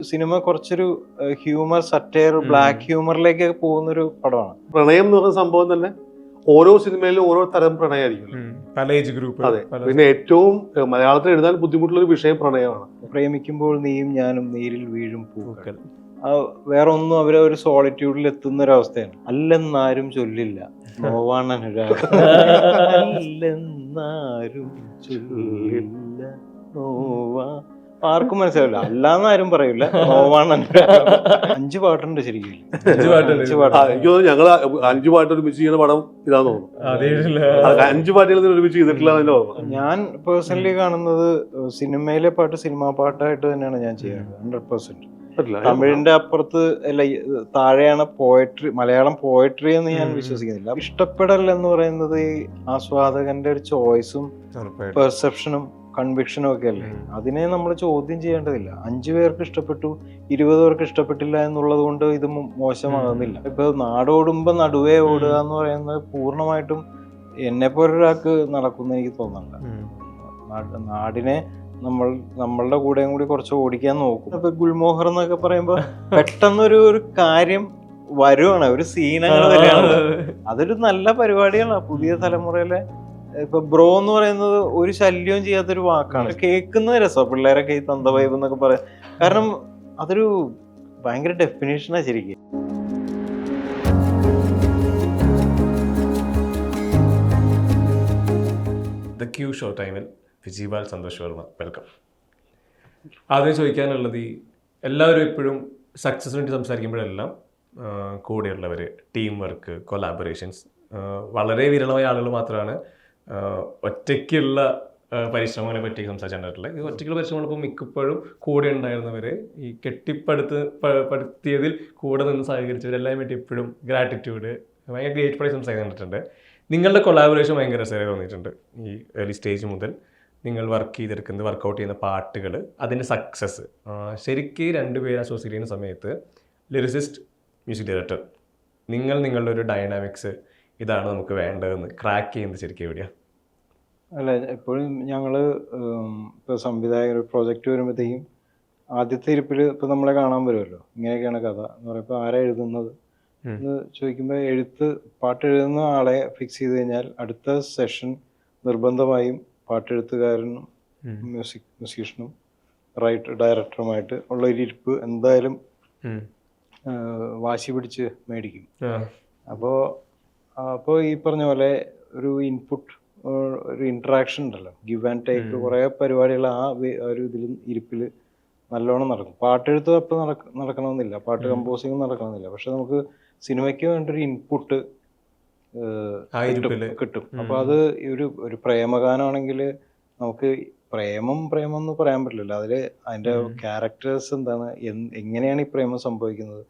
Cinema കുറച്ചൊരു humour, satire, black ഹ്യൂമറിലേക്ക് പോകുന്നൊരു പടമാണ്. പ്രണയം എന്ന് പറയുന്ന സംഭവം തന്നെ ഓരോ സിനിമയിലും ഓരോ തരം പ്രണയമായിരിക്കും. പല ഏജ് ഗ്രൂപ്പ്. അതെ. പിന്നെ ഏറ്റവും മലയാളത്തിൽ എഴുതാൻ ബുദ്ധിമുട്ടുള്ള ഒരു വിഷയം പ്രണയമാണ്. പ്രേമിക്കുമ്പോൾ നീയും ഞാനും നീരിൽ വീഴും പൂക്കൾ. വേറെ ഒന്നും അവരെ ഒരു സോളിറ്റ്യൂഡിൽ എത്തുന്ന ഒരവസ്ഥയാണ്. അല്ലെന്നാരും ചൊല്ലില്ല നോവാണ് അനുരാഗം. അല്ലെന്നാരും ചൊല്ലില്ല നോവാ. ആർക്കും മനസ്സിലാവില്ല. അല്ലാന്ന് ആരും പറയില്ല. നോവാണ് അനുരാഗം. 5 പാട്ടുണ്ട് ശരിക്കും. 5 പാട്ട്. എനിക്ക് തോന്നുന്നു ഞങ്ങള് 5 പാട്ട് ഒരുമിച്ച് ചെയ്യുന്ന പടം ഇതാന്ന് തോന്നുന്നു. 5 പാട്ടുകൾ ഒരുമിച്ച് ചെയ്തിട്ടില്ല. ഞാൻ പേഴ്സണലി കാണുന്നത് സിനിമയിലെ പാട്ട് സിനിമാ പാട്ടായിട്ട് തന്നെയാണ് ഞാൻ ചെയ്യുന്നത്. 100%. തമിഴിന്റെ അപ്പുറത്ത് അല്ല, താഴെയാണ് പോയട്രി, മലയാളം പോയട്രി എന്ന് ഞാൻ വിശ്വസിക്കുന്നില്ല. ഇഷ്ടപ്പെടൽ എന്ന് പറയുന്നത് ഈ ആസ്വാദകന്റെ ഒരു ചോയ്സും പെർസെപ്ഷനും കൺവിക്ഷനും ഒക്കെ അല്ലേ. അതിനെ നമ്മൾ ചോദ്യം ചെയ്യേണ്ടതില്ല. 5 പേർക്ക് ഇഷ്ടപ്പെട്ടു, 20 പേർക്ക് ഇഷ്ടപ്പെട്ടില്ല എന്നുള്ളത് കൊണ്ട് ഇത് മോശമാകുന്നില്ല. ഇപ്പൊ നാടോടുമ്പോ നടുവേ ഓടുക എന്ന് പറയുന്നത് പൂർണ്ണമായിട്ടും എന്നെ പോലൊരാൾക്ക് നടക്കുന്ന എനിക്ക് തോന്നുന്നില്ല. നാടിനെ നമ്മളുടെ കൂടെയും കൂടി കുറച്ച് ഓടിക്കാൻ നോക്കും. ഇപ്പൊ ഗുൽമോഹർ എന്നൊക്കെ പറയുമ്പോ പെട്ടെന്നൊരു കാര്യം വരുവാണ്, ഒരു സീനങ്ങൾ വരികയാണ്. അതൊരു നല്ല പരിപാടിയാണ്. പുതിയ തലമുറയിലെ ഇപ്പൊ ബ്രോ എന്ന് പറയുന്നത് ഒരു ശല്യവും ചെയ്യാത്തൊരു വാക്കാണ്. കേൾക്കുന്നത് രസം, പിള്ളേരൊക്കെ ഈ തന്ത വൈബ് എന്നൊക്കെ പറയാം. കാരണം അതൊരു ഭയങ്കര ഡെഫിനേഷനാ ശരിക്കും. ദ ക്യൂ ഷോ ടൈമിൽ വിജിപാൽ സന്തോഷ് വർമ്മ, വെൽക്കം. ആദ്യം ചോദിക്കാനുള്ളത്, ഈ എല്ലാവരും എപ്പോഴും സക്സസിന് വേണ്ടി സംസാരിക്കുമ്പോഴെല്ലാം കൂടെയുള്ളവർ, ടീം വർക്ക്, കൊലാബറേഷൻസ്, വളരെ വിരളമായ ആളുകൾ മാത്രമാണ് ഒറ്റയ്ക്കുള്ള പരിശ്രമങ്ങളെ പറ്റി സംസാരിച്ചിട്ടുള്ളത്. ഈ ഒറ്റയ്ക്കുള്ള പരിശ്രമങ്ങളിപ്പോൾ മിക്കപ്പോഴും കൂടെ ഉണ്ടായിരുന്നവർ, ഈ കെട്ടിപ്പടുത്തിയതിൽ കൂടെ നിന്ന് സഹകരിച്ചവരെല്ലാം പറ്റി എപ്പോഴും ഗ്രാറ്റിറ്റ്യൂഡ്, ഭയങ്കര ഗ്രേറ്റ്ഫുള്ളായി സംസാരിച്ചിട്ടുണ്ട്. നിങ്ങളുടെ കൊളാബറേഷൻ ഭയങ്കര രസമായി തോന്നിയിട്ടുണ്ട്. ഈ ഏർലി സ്റ്റേജ് മുതൽ നിങ്ങൾ വർക്ക് ചെയ്തെടുക്കുന്നത്, വർക്കൗട്ട് ചെയ്യുന്ന പാട്ടുകൾ, അതിൻ്റെ സക്സസ്. ശരിക്കും 2 പേര് അസോസിയേറ്റ് ചെയ്യുന്ന സമയത്ത് ലിറിസിസ്റ്റ്, മ്യൂസിക് ഡയറക്ടർ, നിങ്ങളുടെ ഒരു ഡൈനാമിക്സ് ഇതാണ് നമുക്ക് വേണ്ടതെന്ന് ക്രാക്ക് ചെയ്യുന്നത് ശരിക്കും എവിടെയാണ്? അല്ല, എപ്പോഴും ഞങ്ങള് ഇപ്പോൾ സംവിധായകർ പ്രോജക്റ്റ് വരുമ്പോഴത്തേക്കും ആദ്യത്തെ ഇരിപ്പിൽ ഇപ്പോൾ നമ്മളെ കാണാൻ വരുമല്ലോ, ഇങ്ങനെയൊക്കെയാണ് കഥ എന്ന് പറയുമ്പോൾ ആരാ എഴുതുന്നത് എന്ന് ചോദിക്കുമ്പോൾ പാട്ട് എഴുതുന്ന ആളെ ഫിക്സ് ചെയ്ത് കഴിഞ്ഞാൽ അടുത്ത സെഷൻ നിർബന്ധമായും പാട്ടെഴുത്തുകാരനും മ്യൂസീഷ്യനും ഡയറക്ടറുമായിട്ട് ഉള്ള ഒരു ഇരിപ്പ് എന്തായാലും വാശി പിടിച്ച് മേടിക്കും. അപ്പോൾ ഈ പറഞ്ഞ പോലെ ഒരു ഇൻപുട്ട്, ഒരു ഇൻട്രാക്ഷൻ ഉണ്ടല്ലോ, ഗിവ് ആൻഡ് ടേക്ക്, കുറേ പരിപാടികൾ ആ ഒരു ഇതിലും ഇരിപ്പിൽ നല്ലോണം നടക്കും. പാട്ടെഴുത്ത് അപ്പം നടക്കണമെന്നില്ല, പാട്ട് കമ്പോസിങ് നടക്കണമെന്നില്ല. പക്ഷെ നമുക്ക് സിനിമയ്ക്ക് വേണ്ടൊരു ഇൻപുട്ട് കിട്ടും. അപ്പൊ അത് ഒരു പ്രേമഗാനമാണെങ്കിൽ നമുക്ക് പ്രേമം എന്ന് പറയാൻ പറ്റില്ലല്ലോ. അതിന്റെ ക്യാരക്ടേഴ്സ് എന്താണ്, എങ്ങനെയാണ് ഈ പ്രേമം സംഭവിക്കുന്നത്,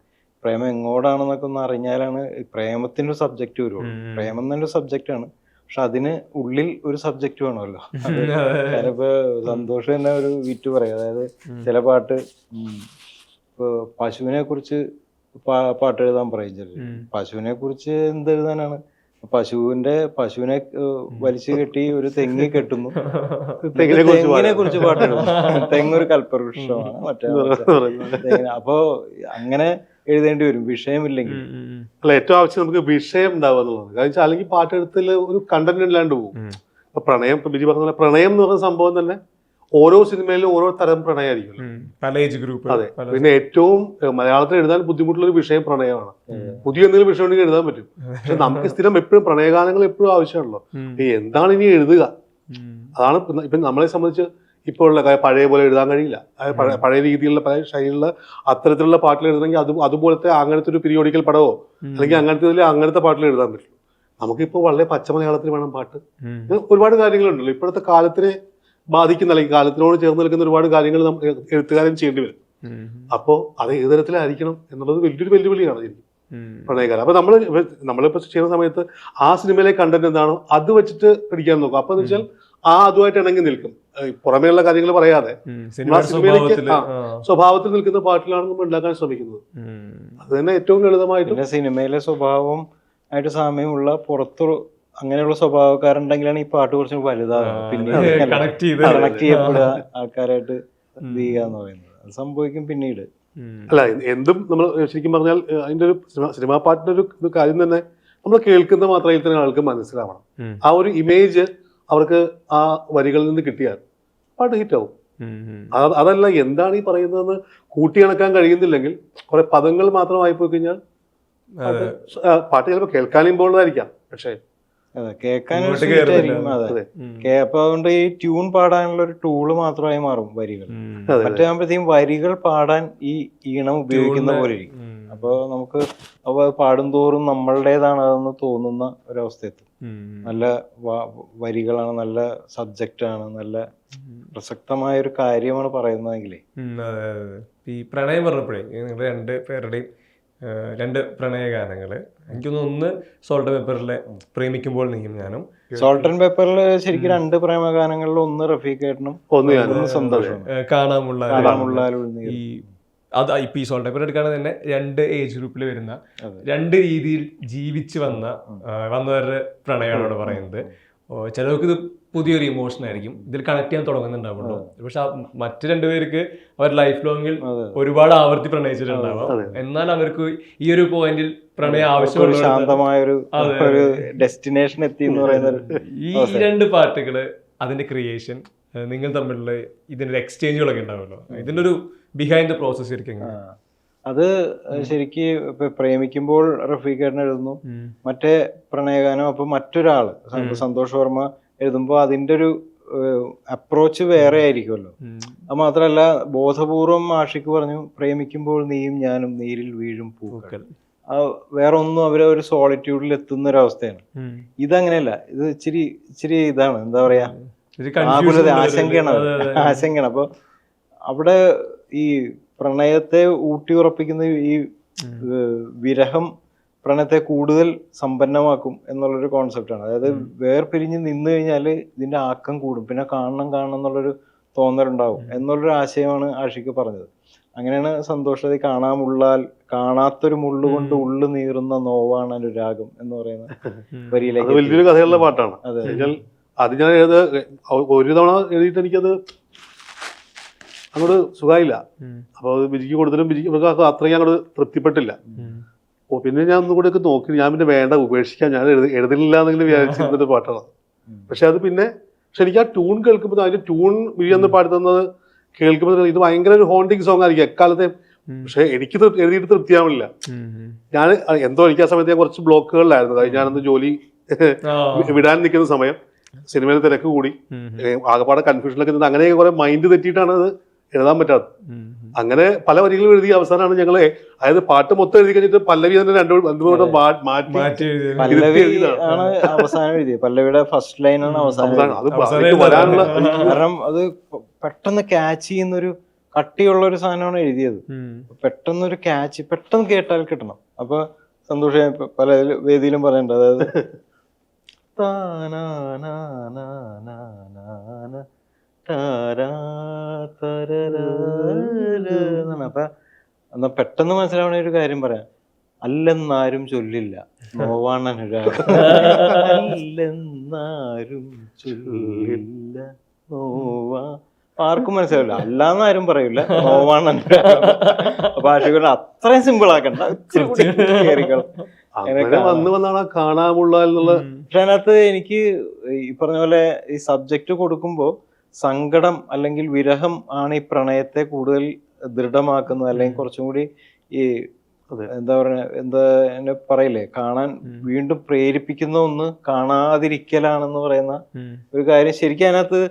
പ്രേമം എങ്ങോട്ടാണെന്നൊക്കെ ഒന്ന് അറിഞ്ഞാലാണ് പ്രേമത്തിന്റെ ഒരു സബ്ജക്റ്റ് വരുള്ളൂ. പ്രേമം എന്നൊരു സബ്ജക്റ്റ് ആണ്, പക്ഷെ അതിന് ഉള്ളിൽ ഒരു സബ്ജക്റ്റ് വേണമല്ലോ. ഞാനിപ്പോ സന്തോഷം തന്നെ ഒരു വിറ്റ് പറയാം. അതായത് ചില പാട്ട് ഇപ്പൊ പശുവിനെ കുറിച്ച് പാട്ട് എഴുതാൻ പറയും ചിലർ. പശുവിനെ കുറിച്ച് എന്തെഴുതാനാണ്? പശുവിനെ വലിച്ചു കെട്ടി ഒരു തെങ്ങി കെട്ടുന്നു, തെങ്ങിനെ കുറിച്ച് പാട്ട് എഴുതുന്നു. തെങ്ങൊരു കൽപ്പവൃക്ഷമാണ്, മറ്റേ. അപ്പൊ അങ്ങനെ എഴുതേണ്ടി വരും വിഷയമില്ലെങ്കിൽ. അല്ല, ഏറ്റവും ആവശ്യം നമുക്ക് വിഷയം ഉണ്ടാവുക എന്നുള്ളത്. കാരണം അല്ലെങ്കിൽ പാട്ടെഴുത്തിൽ ഒരു കണ്ടന്റ് ഇല്ലാണ്ട് പോകും. ഇപ്പൊ പ്രണയം, ഇപ്പൊ ബിജി പറഞ്ഞ പ്രണയം എന്ന് പറയുന്ന സംഭവം തന്നെ ഓരോ സിനിമയിലും ഓരോ തരം പ്രണയമായിരിക്കും. പല ഏജ് ഗ്രൂപ്പ്. അതെ. പിന്നെ ഏറ്റവും മലയാളത്തിൽ എഴുതാൻ ബുദ്ധിമുട്ടുള്ള ഒരു വിഷയം പ്രണയമാണ്. പുതിയ എന്തെങ്കിലും വിഷയം ഉണ്ടെങ്കിൽ എഴുതാൻ പറ്റും. പക്ഷെ നമുക്ക് സ്ഥിരം എപ്പോഴും പ്രണയഗാനങ്ങൾ എപ്പോഴും ആവശ്യമാണല്ലോ. എന്താണ് ഇനി എഴുതുക? അതാണ് ഇപ്പൊ നമ്മളെ സംബന്ധിച്ച് ഇപ്പോൾ ഉള്ള പഴയ പോലെ എഴുതാൻ കഴിയില്ല. പഴയ രീതിയിലുള്ള പഴയ ശൈലിയുള്ള അത്തരത്തിലുള്ള പാട്ടിൽ എഴുതണമെങ്കിൽ അതുപോലത്തെ അങ്ങനത്തെ ഒരു പീരിയോഡിക്കൽ പടമോ അല്ലെങ്കിൽ അങ്ങനത്തെ പാട്ടിൽ എഴുതാൻ പറ്റും. നമുക്കിപ്പോൾ വളരെ പച്ച മലയാളത്തിൽ വേണം പാട്ട്. ഒരുപാട് കാര്യങ്ങളുണ്ടല്ലോ ഇപ്പോഴത്തെ കാലത്തിനെ ബാധിക്കുന്ന, അല്ലെങ്കിൽ കാലത്തിനോട് ചേർന്ന് നിൽക്കുന്ന ഒരുപാട് കാര്യങ്ങൾ എഴുത്തുകാരൻ ചെയ്യേണ്ടി വരും. അപ്പോൾ അത് ഏത് തരത്തിലായിരിക്കണം എന്നുള്ളത് വലിയൊരു വെല്ലുവിളിയാണ് ശരിക്കും പ്രണയകാലം. അപ്പൊ നമ്മളിപ്പോ ചെയ്യുന്ന സമയത്ത് ആ സിനിമയിലെ കണ്ടന്റ് എന്താണോ അത് വെച്ചിട്ട് പിടിക്കാൻ നോക്കും. അപ്പൊ എന്ന് വെച്ചാൽ അതുമായിട്ട് ഇണങ്ങി നിൽക്കും, പുറമേയുള്ള കാര്യങ്ങൾ പറയാതെ സ്വഭാവത്തിൽ നിൽക്കുന്ന പാട്ടിലാണ് നമ്മൾ ഉണ്ടാക്കാൻ ശ്രമിക്കുന്നത്. അത് തന്നെ ഏറ്റവും ലളിതമായിട്ട് സിനിമയിലെ സ്വഭാവം ആയിട്ട് സാമ്യമുള്ള പുറത്തു അങ്ങനെയുള്ള സ്വഭാവക്കാരുണ്ടെങ്കിലാണ് ഈ പാട്ട് കുറച്ച് വലുതാകുന്നത്, പിന്നെ കണക്ട് ചെയ്യപ്പെടുക ആൾക്കാരായിട്ട് ചെയ്യുക എന്ന് പറയുന്നത്. അത് സംഭവിക്കും പിന്നീട്. അല്ല എന്തും നമ്മൾ ശരിക്കും പറഞ്ഞാൽ അതിന്റെ ഒരു സിനിമാ പാട്ടിന്റെ ഒരു കാര്യം തന്നെ നമ്മൾ കേൾക്കുന്ന മാത്രമേ തന്നെ ആൾക്ക് മനസ്സിലാവണം. ആ ഒരു ഇമേജ് അവർക്ക് ആ വരികളിൽ നിന്ന് കിട്ടിയാൽ പാട്ട് ഹിറ്റാവും. അതല്ല എന്താണ് ഈ പറയുന്നതെന്ന് കൂട്ടിയിണക്കാൻ കഴിയുന്നില്ലെങ്കിൽ കുറെ പദങ്ങൾ മാത്രമായി പോയി കഴിഞ്ഞാൽ പാട്ട് ചിലപ്പോൾ കേൾക്കാനും പോകുന്നതായിരിക്കാം, പക്ഷേ കേൾക്കാനും അതെ. അപ്പൊ അതുകൊണ്ട് ഈ ട്യൂൺ പാടാനുള്ള ഒരു ടൂള് മാത്രമായി മാറും വരികൾ. മറ്റാകുമ്പോഴത്തേക്കും വരികൾ പാടാൻ ഈ ഈണം ഉപയോഗിക്കുന്ന പോലെ ഇരിക്കും. അപ്പൊ നമുക്ക് പാടുംതോറും നമ്മളുടേതാണ് അതെന്ന് തോന്നുന്ന ഒരവസ്ഥയെത്തും. നല്ല വരികളാണ്, നല്ല സബ്ജക്റ്റാണ്, നല്ല പ്രസക്തമായ ഒരു കാര്യമാണ് പറയുന്നതെങ്കിലേ. ഈ പ്രണയം പറഞ്ഞപ്പോഴേ നിങ്ങൾ രണ്ട് പേരുടെയും രണ്ട് പ്രണയഗാനങ്ങള് എനിക്കൊന്ന്, ഒന്ന് സോൾട്ട് പേപ്പറിലെ പ്രേമിക്കുമ്പോൾ നീയും ഞാനും. സോൾട്ട് ആൻഡ് പേപ്പറിൽ ശരിക്കും രണ്ട് പ്രേമഗാനങ്ങളിൽ ഒന്ന് റഫീഖേട്ടനും ഒന്ന് സന്തോഷം. കാണാമുള്ള ഈ അത് ഇപ്പൊ ഈ സോൾട്ട് പേപ്പർ എടുക്കുകയാണെങ്കിൽ തന്നെ രണ്ട് ഏജ് ഗ്രൂപ്പിൽ വരുന്ന രണ്ട് രീതിയിൽ ജീവിച്ച് വന്നവരുടെ പ്രണയമാണ് പറയുന്നത്. ചിലർക്ക് ഇത് പുതിയൊരു ഇമോഷൻ ആയിരിക്കും, ഇതിൽ കണക്ട് ചെയ്യാൻ തുടങ്ങുന്നുണ്ടാവുള്ളൂ. പക്ഷെ മറ്റു രണ്ടുപേർക്ക് അവർ ലൈഫ് ലോങ്ങിൽ ഒരുപാട് ആവർത്തി പ്രണയിച്ചിട്ടുണ്ടാവാം. എന്നാൽ അവർക്ക് ഈ ഒരു പോയിന്റിൽ പ്രണയം ആവശ്യമുള്ള ശാന്തമായൊരു ഡെസ്റ്റിനേഷൻ എത്തി എന്ന് പറയുന്നത്. ഈ രണ്ട് പാട്ടുകള്, അതിന്റെ ക്രിയേഷൻ, നിങ്ങൾ തമ്മിലുള്ള ഇതിന്റെ എക്സ്ചേഞ്ചുകളൊക്കെ ഉണ്ടാവുമല്ലോ, ഇതിന്റെ ഒരു ബിഹൈൻഡ് ദ പ്രോസസ് ശരിക്കും അത് ശരിക്ക് ഇപ്പൊ പ്രേമിക്കുമ്പോൾ റഫീഖേട്ടൻ എഴുതുന്നു, മറ്റേ പ്രണയഗാനം അപ്പൊ മറ്റൊരാള് സന്തോഷ് വർമ്മ എഴുതുമ്പോ അതിന്റെ ഒരു അപ്രോച്ച് വേറെ ആയിരിക്കുമല്ലോ. അത് മാത്രല്ല ബോധപൂർവം ആഷിക്ക് പറഞ്ഞു പ്രേമിക്കുമ്പോൾ നീയും ഞാനും നീരിൽ വീഴും പൂക്കൾ. വേറെ ഒന്നും അവരെ ഒരു സോളിറ്റ്യൂഡിൽ എത്തുന്ന ഒരു അവസ്ഥയാണ്. ഇതങ്ങനെയല്ല, ഇത് ഇച്ചിരി ഇതാണ്, എന്താ പറയാ, ആകുലത, ആശങ്കയാണ്. അപ്പൊ അവിടെ ഈ പ്രണയത്തെ ഊട്ടിയുറപ്പിക്കുന്ന ഈ വിരഹം പ്രണയത്തെ കൂടുതൽ സമ്പന്നമാക്കും എന്നുള്ളൊരു കോൺസെപ്റ്റാണ്. അതായത് വേർപിരിഞ്ഞ് നിന്ന് കഴിഞ്ഞാൽ ഇതിന്റെ ആക്കം കൂടും, പിന്നെ കാണണം എന്നുള്ളൊരു തോന്നലുണ്ടാവും എന്നുള്ളൊരു ആശയമാണ് ആഷിക്ക് പറഞ്ഞത്. അങ്ങനെയാണ് സന്തോഷത കാണാത്തൊരു മുള്ളുകൊണ്ട് ഉള്ളു നീറുന്ന നോവാണ് അനുരാഗം എന്ന് പറയുന്ന വരിയിലേക്ക്. വലിയൊരു കഥയുള്ള പാട്ടാണ്. അത് ഞാൻ ഒരു തവണ എഴുതിയിട്ട് എനിക്കത് അങ്ങോട്ട് സുഖമായില്ല. അപ്പോൾ അത് ബിജിക്ക് കൊടുത്തിട്ടും ഇവർക്ക് അത്രയും അങ്ങോട്ട് തൃപ്തിപ്പെട്ടില്ല. പിന്നെ ഞാൻ ഒന്നും കൂടെ ഒക്കെ നോക്കി, ഞാൻ പിന്നെ വേണ്ട ഉപേക്ഷിക്കാൻ, ഞാൻ എഴുതില്ല എന്നെങ്കിലും വിചാരിച്ചിരുന്നൊരു പാട്ടാണ്. പക്ഷെ എനിക്ക് ആ ട്യൂൺ കേൾക്കുമ്പോൾ അതിന്റെ ട്യൂൺ വിഴിയെന്ന് പാടുന്നത് കേൾക്കുമ്പോൾ ഇത് ഭയങ്കര ഒരു ഹോണ്ടിങ് സോങ് ആയിരിക്കും എക്കാലത്തെ. പക്ഷെ എനിക്ക് എഴുതിയിട്ട് തൃപ്തിയാവില്ല. ഞാൻ എനിക്ക് ആ സമയത്ത് ഞാൻ കുറച്ച് ബ്ലോക്കുകളിലായിരുന്നു. ഞാനന്ന് ജോലി വിടാൻ നിൽക്കുന്ന സമയം, സിനിമയിൽ തിരക്ക് കൂടി, ആകെപ്പാടെ കൺഫ്യൂഷനിലൊക്കെ നിന്ന് അങ്ങനെയൊക്കെ കുറെ മൈൻഡ് തെറ്റിയിട്ടാണ് അത് എഴുതാൻ പറ്റാത്തത്. അങ്ങനെ പല വരികളും എഴുതി അവസാനമാണ് ഞങ്ങള്, അതായത് പാട്ട് മൊത്തം എഴുതി കഴിഞ്ഞിട്ട് പല്ലവി തന്നെ രണ്ടുപേരും മാറ്റി അവസാനം എഴുതി. പല്ലവിയുടെ ഫസ്റ്റ് ലൈനാണ് അവസാനം. കാരണം അത് പെട്ടെന്ന് ക്യാച്ച് ചെയ്യുന്നൊരു കട്ടിയുള്ള ഒരു സാധനമാണ് എഴുതിയത്. പെട്ടെന്നൊരു ക്യാച്ച്, പെട്ടെന്ന് കേട്ടാൽ കിട്ടണം. അപ്പൊ സന്തോഷം പല വേദിയിലും പറയുന്നുണ്ട്, അതായത് അപ്പൊ എന്നാ പെട്ടെന്ന് മനസ്സിലാവണ ഒരു കാര്യം പറയാം, അല്ലെന്നാരും ചൊല്ലില്ല നോവാണ് അനുരാഗം, അല്ലെന്നാരും ചൊല്ലില്ല നോവാ. ആർക്കും മനസ്സിലാവില്ല, അല്ലാന്നാരും പറയില്ല നോവാണ് അനുരാഗം. അപ്പൊ ആഷികൾ അത്രയും സിമ്പിൾ ആക്കണ്ട, കാണാമുള്ള. പക്ഷെ അതിനകത്ത് എനിക്ക് ഈ പറഞ്ഞ പോലെ ഈ സബ്ജക്റ്റ് കൊടുക്കുമ്പോ സങ്കടം അല്ലെങ്കിൽ വിരഹം ആണ് ഈ പ്രണയത്തെ കൂടുതൽ ദൃഢമാക്കുന്നത്, അല്ലെങ്കിൽ കുറച്ചും കൂടി ഈ എന്താ പറയില്ലേ, കാണാൻ വീണ്ടും പ്രേരിപ്പിക്കുന്ന ഒന്ന് കാണാതിരിക്കലാണെന്ന് പറയുന്ന ഒരു കാര്യം ശരിക്കും അതിനകത്ത്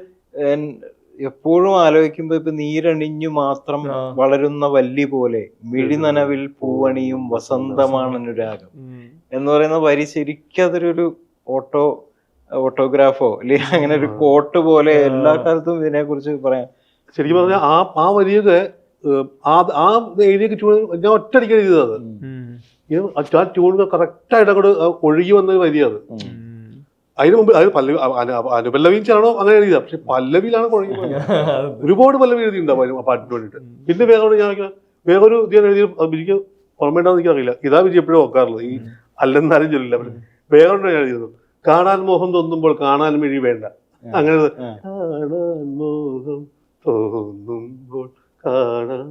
എപ്പോഴും ആലോചിക്കുമ്പോ ഇപ്പൊ നീരണിഞ്ഞു മാത്രം വളരുന്ന വല്ലി പോലെ മിഴിനനവിൽ പൂവണിയും വസന്തമാണ് അനുരാഗം എന്ന് പറയുന്ന വരി ശരിക്കും അതൊരു ഓട്ടോഗ്രാഫോ അല്ലെങ്കിൽ അങ്ങനെ ഒരു കോട്ട് പോലെ എല്ലാ കാലത്തും ഇതിനെ കുറിച്ച് പറയാം. ശരിക്കും പറഞ്ഞാൽ ആ വരിയൊക്കെ ആ ഏരിയ ഞാൻ ഒറ്റയടിക്ക് എഴുതിയത്. ആ ട്യൂൺ കറക്റ്റായിട്ട് അങ്ങോട്ട് ഒഴുകി വന്ന വരിയത്. അതിന് മുമ്പ് അത് അനുപല്ലവിയും ചേർന്നോ അങ്ങനെ എഴുതിയതാ. പക്ഷെ പല്ലവിയിലാണ് കുഴങ്ങി പോയത്. ഒരുപാട് പല്ലവി എഴുതിയിട്ടുണ്ടാവും പാട്ടിന് വേണ്ടിയിട്ട്. പിന്നെ വേഗം ഞാൻ വേറൊരു ഞാൻ എഴുതി എനിക്ക് ഓർമ്മയുണ്ടാവും എനിക്കറിയില്ല. ഇതാ വിജയ് എപ്പോഴും നോക്കാറുള്ളത്, ഈ അല്ലെന്നാരും ചൊല്ലില്ല. വേഗം ഞാൻ എഴുതിയത് കാണാൻ മോഹം തോന്നുമ്പോൾ കാണാൻ മിഴി വേണ്ട, അങ്ങനെ കാണാൻ മോഹം തോന്നുമ്പോൾ കാണാൻ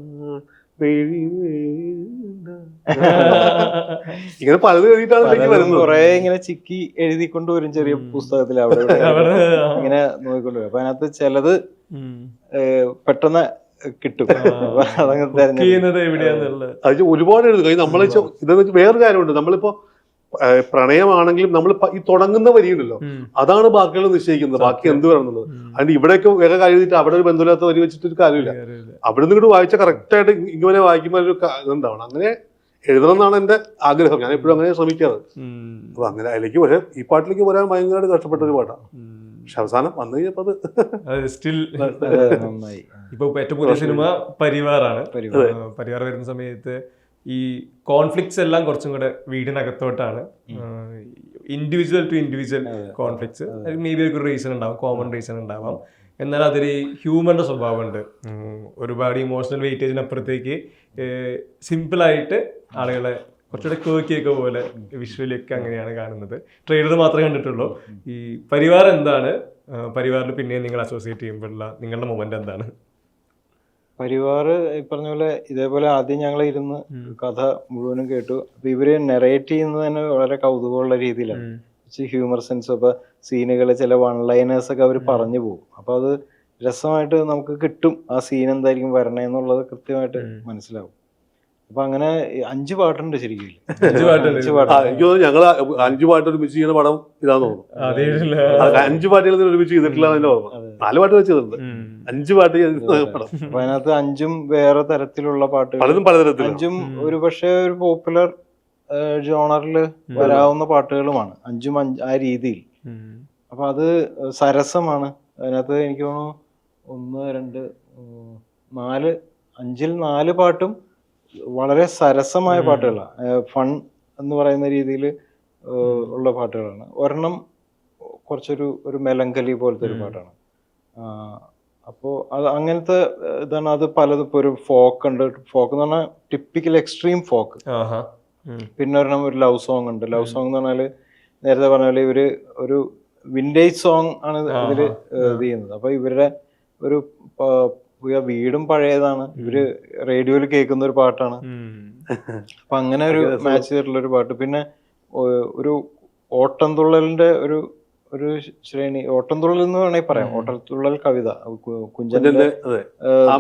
ഇങ്ങനെ പലത് എഴുതിയിട്ടാണ് ഇതിലേക്ക് വരുന്നത്. കുറെ ഇങ്ങനെ ചിക്കി എഴുതിക്കൊണ്ട് വരും ചെറിയ പുസ്തകത്തിൽ അവിടെ ഇവിടെ ഇങ്ങനെ നോക്കിക്കൊണ്ട് വരും. അപ്പൊ അതിനകത്ത് ചിലത് പെട്ടെന്ന് കിട്ടും. അതങ്ങനെ തെരഞ്ഞെടുക്കും. അത് ഒരുപാട് എഴുതുക. നമ്മൾ ഇതെന്ന് വേറൊരു കാര്യമുണ്ട്. നമ്മളിപ്പോ പ്രണയമാണെങ്കിലും നമ്മൾ ഈ തുടങ്ങുന്ന വരിയുണ്ടല്ലോ, അതാണ് ബാക്കികൾ നിശ്ചയിക്കുന്നത്, ബാക്കി എന്ത് വേണമെന്നുള്ളത്. അതിന് ഇവിടെയൊക്കെ വേറെ കാര്യം എഴുതിയിട്ട് അവിടെ ഒരു ബന്ധമില്ലാത്ത വരി വെച്ചിട്ട് ഒരു കാര്യമില്ല. അവിടെ നിന്ന് ഇങ്ങോട്ട് വായിച്ച കറക്റ്റായിട്ട് ഇങ്ങനെ വായിക്കുമ്പോൾ ഒരു ഇതുണ്ടാവണം. അങ്ങനെ എഴുതണം എന്നാണ് എന്റെ ആഗ്രഹം. ഞാൻ എപ്പോഴും അങ്ങനെ ശ്രമിക്കാറ്. അപ്പൊ അങ്ങനെ അതിലേക്ക് പക്ഷെ ഈ പാട്ടിലേക്ക് വരാൻ ഭയങ്കരമായിട്ട് കഷ്ടപ്പെട്ട ഒരു പാട്ടാണ്. പക്ഷെ അവസാനം വന്നു കഴിഞ്ഞപ്പോ അത് സ്റ്റിൽ നന്നായി. ഇപ്പൊ ഏറ്റവും പുതിയ സിനിമ പരിവാറാണ്. പരിവാർ വരുന്ന സമയത്ത് ഈ കോൺഫ്ലിക്ട്സ് എല്ലാം കുറച്ചും കൂടെ വീടിനകത്തോട്ടാണ്. Individual to individual conflicts. May be ഒരു റീസൺ ഉണ്ടാവും, കോമൺ റീസൺ ഉണ്ടാവാം. എന്നാൽ അതിൽ ഹ്യൂമറിന്റെ സ്വഭാവമുണ്ട്. ഒരുപാട് ഇമോഷണൽ വെയിറ്റേജിനപ്പുറത്തേക്ക് സിമ്പിളായിട്ട് ആളുകളെ കുറച്ചുകൂടെ കേക്കിയൊക്കെ പോലെ വിഷ്വലിയൊക്കെ അങ്ങനെയാണ് കാണുന്നത്. ട്രെയിലർ മാത്രമേ കണ്ടിട്ടുള്ളൂ. ഈ പരിവാർ എന്താണ്, പരിവാറിൽ പിന്നെ നിങ്ങൾ അസോസിയേറ്റ് ചെയ്യുമ്പോഴുള്ള നിങ്ങളുടെ മൊമെന്റ് എന്താണ്? പരിവാർ ഈ പറഞ്ഞ പോലെ ഇതേപോലെ ആദ്യം ഞങ്ങൾ ഇരുന്ന് കഥ മുഴുവനും കേട്ടു. അപ്പൊ ഇവര് നെറേറ്റ് ചെയ്യുന്നത് തന്നെ വളരെ കൗതുകമുള്ള രീതിയിലാണ്. ഹ്യൂമർ സെൻസ്, അപ്പൊ സീനുകള് ചില വൺ ലൈനേഴ്സ് ഒക്കെ അവർ പറഞ്ഞു പോകും. അപ്പൊ അത് രസമായിട്ട് നമുക്ക് കിട്ടും. ആ സീൻ എന്തായിരിക്കും വരണേന്നുള്ളത് കൃത്യമായിട്ട് മനസ്സിലാവും. അപ്പൊ അങ്ങനെ 5 പാട്ടുണ്ട് ശരിക്കും. 5 പാട്ട്. ഞങ്ങള് 5 പാട്ട് ഒരുമിച്ച് ചെയ്യുന്ന പടം ഇതാന്ന് തോന്നുന്നു. 5 പാട്ടുകൾ ഒരുമിച്ച് ചെയ്തിട്ടില്ല അതിന്റെ ഓർമ്മ. 4 പാട്ട് വെച്ചിട്ടുണ്ട്, 5 പാട്ട് പടം. അപ്പൊ അതിനകത്ത് 5ഉം വേറെ തരത്തിലുള്ള പാട്ടുകൾ, പലതും പലതരത്തിലും. 5ഉം ഒരു പക്ഷേ ഒരു പോപ്പുലർ ജോണറിൽ വരാവുന്ന പാട്ടുകളുമാണ് 5ഉം ആ രീതിയിൽ. അപ്പൊ അത് സരസമാണ്. അതിനകത്ത് എനിക്ക് തോന്നുന്നു 1, 2, 4, 5ൽ 4 പാട്ടും വളരെ സരസമായ പാട്ടുകളാണ്. ഫൺ എന്ന് പറയുന്ന രീതിയിൽ ഉള്ള പാട്ടുകളാണ്. ഒരെണ്ണം കുറച്ചൊരു മെലങ്കലി പോലത്തെ ഒരു പാട്ടാണ്. അപ്പോൾ അത് അങ്ങനത്തെ ഇതാണ്. അത് പലതും ഇപ്പോൾ ഒരു ഫോക്ക് ഉണ്ട്. ഫോക്ക് എന്ന് പറഞ്ഞാൽ ടിപ്പിക്കൽ എക്സ്ട്രീം ഫോക്ക്. പിന്നെ ഒരെണ്ണം ഒരു ലവ് സോങ് ഉണ്ട്. ലവ് സോങ് എന്ന് പറഞ്ഞാൽ നേരത്തെ പറഞ്ഞ പോലെ ഇവര് ഒരു വിന്റേജ് സോങ് ആണ് ഇതിൽ ഇത് ചെയ്യുന്നത്. അപ്പൊ ഇവരുടെ ഒരു വീടും പഴയതാണ്. ഇവര് റേഡിയോയിൽ കേൾക്കുന്ന ഒരു പാട്ടാണ്. അപ്പൊ അങ്ങനെ ഒരു മാച്ച് ചെയ്തിട്ടുള്ള ഒരു പാട്ട്. പിന്നെ ഒരു ഓട്ടംതുള്ളലിന്റെ ഒരു ശ്രേണി, ഓട്ടംതുള്ളൽ എന്ന് വേണമെങ്കിൽ പറയാം. ഓട്ടംതുള്ളൽ കവിത കുഞ്ചന്റെ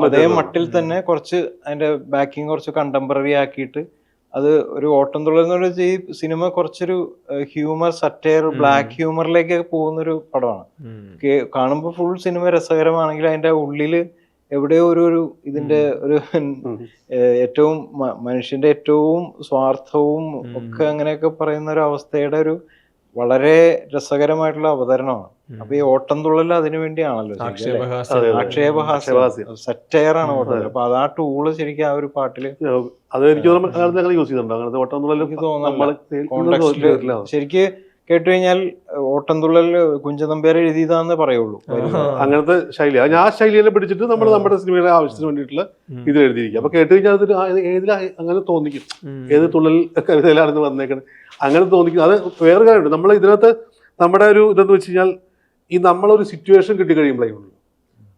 അതേ മട്ടിൽ തന്നെ കുറച്ച് അതിന്റെ ബാക്കിങ് കുറച്ച് കണ്ടംപററി ആക്കിയിട്ട് അത് ഒരു ഓട്ടംതുള്ളൽ എന്ന് പറഞ്ഞാൽ ഈ സിനിമ കുറച്ചൊരു ഹ്യൂമർ, സറ്റയർ, ബ്ലാക്ക് ഹ്യൂമറിലേക്ക് പോകുന്നൊരു പടമാണ്. കാണുമ്പോൾ ഫുൾ സിനിമ രസകരമാണെങ്കിൽ അതിന്റെ ഉള്ളില് എവിടെയോ ഒരു ഇതിന്റെ ഒരു ഏറ്റവും മനുഷ്യന്റെ ഏറ്റവും സ്വാർത്ഥവും ഒക്കെ അങ്ങനെയൊക്കെ പറയുന്ന ഒരു അവസ്ഥയുടെ ഒരു വളരെ രസകരമായിട്ടുള്ള അവതരണമാണ്. അപ്പൊ ഈ ഓട്ടംതുള്ളൽ അതിനു വേണ്ടിയാണല്ലോ, ആക്ഷേപഹാസ്യം, സറ്റയറാണ് ഓട്ടം. അപ്പൊ അത് ആ ടൂള് ശരിക്കും ആ ഒരു പാട്ടില് ശരിക്ക് കേട്ടു കഴിഞ്ഞാൽ ഓട്ടംതുള്ളൽ കുഞ്ചനമ്പ്യാർ എഴുതിയതാന്ന് പറയുള്ളൂ. അങ്ങനത്തെ ശൈലി, ആ ശൈലിയെ പിടിച്ചിട്ട് നമ്മൾ നമ്മുടെ സിനിമയുടെ ആവശ്യത്തിന് വേണ്ടിയിട്ടുള്ള ഇത് എഴുതിയിരിക്കും. അപ്പൊ കേട്ട് കഴിഞ്ഞാൽ ഏതിലാ അങ്ങനെ തോന്നിക്കും, ഏത് തുള്ളൽ കവിതയിലാണെന്ന് വന്നേക്കണം അങ്ങനെ തോന്നിക്കും. അത് വേറെ കാര്യമുണ്ട്. നമ്മൾ ഇതിനകത്ത് നമ്മുടെ ഒരു ഇതെന്ന് വെച്ച് കഴിഞ്ഞാൽ ഈ നമ്മളൊരു സിറ്റുവേഷൻ കിട്ടിക്കഴിയുമ്പോഴേക്കുള്ളൂ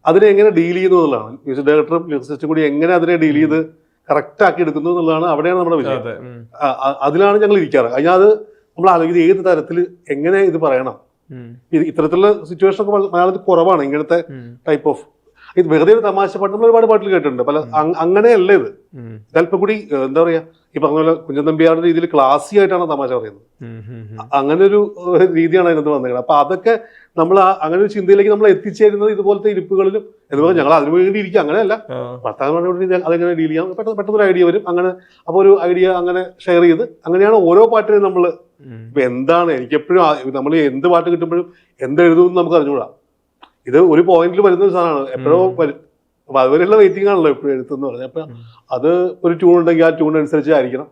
അതിനെ എങ്ങനെ ഡീൽ ചെയ്യുന്നു എന്നുള്ളതാണ്. മ്യൂസിക് ഡയറക്ടറും ലിറിസിസ്റ്റും കൂടി എങ്ങനെ അതിനെ ഡീൽ ചെയ്ത് കറക്റ്റ് ആക്കി എടുക്കുന്നു എന്നുള്ളതാണ്. അവിടെയാണ് നമ്മുടെ വിഷയം. അതിലാണ് ഞങ്ങൾ ഇരിക്കാറ്. അതിനത് നമ്മൾ ആലോചിക്കുന്നത് ഏത് തരത്തിൽ എങ്ങനെ ഇത് പറയണം. ഇത്തരത്തിലുള്ള സിറ്റുവേഷൻ ഒക്കെ മലയാളത്തിൽ കുറവാണ്. ഇങ്ങനത്തെ ടൈപ്പ് ഓഫ് ഇത് വെറുതെ ഒരു തമാശ പാട്ട് നമ്മൾ ഒരുപാട് പാട്ടിൽ കേട്ടിട്ടുണ്ട്. പല അങ്ങനെയല്ല ഇത്. ചിലപ്പോൾ കൂടി എന്താ പറയാ, ഈ പറഞ്ഞ പോലെ കുഞ്ചൻ നമ്പ്യാരുടെ രീതിയിൽ ക്ലാസി ആയിട്ടാണ് തമാശ പറയുന്നത്. അങ്ങനെ ഒരു രീതിയാണ് അതിനകത്ത് വന്നേക്കുന്നത്. അപ്പൊ അതൊക്കെ നമ്മൾ അങ്ങനെ ഒരു ചിന്തയിലേക്ക് നമ്മൾ എത്തിച്ചേരുന്നത് ഇതുപോലത്തെ ഇരിപ്പുകളിലും എന്ന് ഞങ്ങൾ അതിനു വേണ്ടി ഇരിക്കുക. അങ്ങനെയല്ല, ഭർത്താവിനോട് അതെങ്ങനെ ഡീൽ ചെയ്യാം, പെട്ടെന്നൊരു ഐഡിയ വരും. അങ്ങനെ അപ്പൊ ഒരു ഐഡിയ അങ്ങനെ ഷെയർ ചെയ്ത് അങ്ങനെയാണ് ഓരോ പാട്ടിനും നമ്മൾ. ഇപ്പൊ എന്താണ് എനിക്കെപ്പോഴും നമ്മൾ എന്ത് പാട്ട് കിട്ടുമ്പോഴും എന്തെഴുതുമെന്ന് നമുക്ക് അറിഞ്ഞുകൂടാ. ഇത് ഒരു പോയിന്റിൽ വരുന്ന ഒരു സാധനമാണ്, എപ്പോഴോ വരും. അപ്പൊ അതുവരെയുള്ള വെയിറ്റിംഗ് ആണല്ലോ എപ്പോഴും എഴുത്തെന്ന് പറഞ്ഞാൽ. അപ്പൊ അത് ഒരു ട്യൂൺ ഉണ്ടെങ്കിൽ ആ ട്യൂൺ അനുസരിച്ച് ആയിരിക്കണം.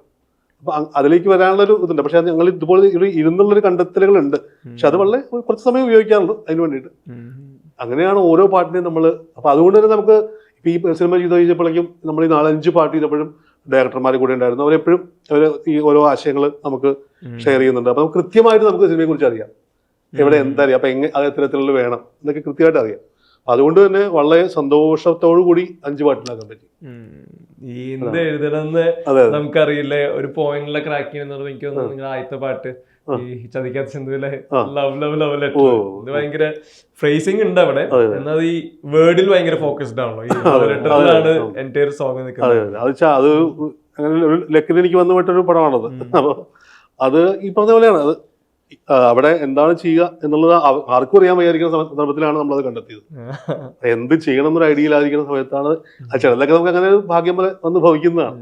അപ്പൊ അതിലേക്ക് വരാനുള്ളൊരു ഇതുണ്ട്. പക്ഷെ ഞങ്ങൾ ഇതുപോലെ ഇരുന്നുള്ളൊരു കണ്ടെത്തലുകളുണ്ട്. പക്ഷെ അത് വളരെ കുറച്ച് സമയം ഉപയോഗിക്കാറുള്ളൂ അതിന് വേണ്ടിയിട്ട്. അങ്ങനെയാണ് ഓരോ പാട്ടിനെയും നമ്മൾ. അപ്പൊ അതുകൊണ്ട് തന്നെ നമുക്ക് ഇപ്പൊ ഈ സിനിമ ചെയ്ത് കഴിഞ്ഞപ്പോഴേക്കും നമ്മൾ ഈ 4-5 പാട്ട് ചെയ്തപ്പോഴും ഡയറക്ടർമാർ കൂടെ ഉണ്ടായിരുന്നു. അവരെപ്പോഴും ഈ ഓരോ ആശയങ്ങൾ നമുക്ക് ഷെയർ ചെയ്യുന്നുണ്ട്. അപ്പൊ നമുക്ക് കൃത്യമായിട്ട് നമുക്ക് സിനിമയെ കുറിച്ച് അറിയാം, എവിടെ എന്താ അറിയാം, അപ്പൊ അത് എത്തരത്തിലുള്ള വേണം എന്നൊക്കെ കൃത്യമായിട്ട് അറിയാം. അതുകൊണ്ട് തന്നെ വളരെ സന്തോഷത്തോടു കൂടി 5 പാട്ടുണ്ടാക്കാൻ പറ്റി. ഈ എന്ത് എഴുതണമെന്ന് നമുക്കറിയില്ല. ഒരു പോയിന്റിലെ ക്രാക്ക് ചെയ്യുന്നത് എനിക്ക് തോന്നുന്നു നിങ്ങളുടെ ആദ്യത്തെ പാട്ട് ഈ ചതിക്കാത്ത സിന്ധുവിലെ ലവ് ലവ് ലവ് ലെറ്റർ, ഇത് ഭയങ്കര ഫ്രേസിംഗ് ഉണ്ട് അവിടെ. എന്നാൽ ഈ വേർഡിൽ ഭയങ്കര ഫോക്കസ്ഡ് ആണല്ലോ. ഈ ലവ് ലെറ്ററിലാണ് എൻ്റെ ഒരു സോങ് നിൽക്കുന്നത്. അത് അങ്ങനെ ഒരു ലക്കിന് എനിക്ക് വന്നു പോയിട്ടൊരു പടമാണത്. അപ്പോൾ അത് ഈ പറഞ്ഞ പോലെയാണ്. അത് അവിടെ എന്താണ് ചെയ്യുക എന്നുള്ളത് ആർക്കും അറിയാൻ വയ്യായിരിക്കുന്ന സന്ദർഭത്തിലാണ് നമ്മളത് കണ്ടെത്തിയത്. എന്ത് ചെയ്യണം എന്നൊരു ഐഡിയ ഇല്ലാതിരിക്കുന്ന സമയത്താണ് ചിലതൊക്കെ നമുക്ക് അങ്ങനെ ഭാഗ്യം പോലെ വന്ന് ഭവിക്കുന്നതാണ്.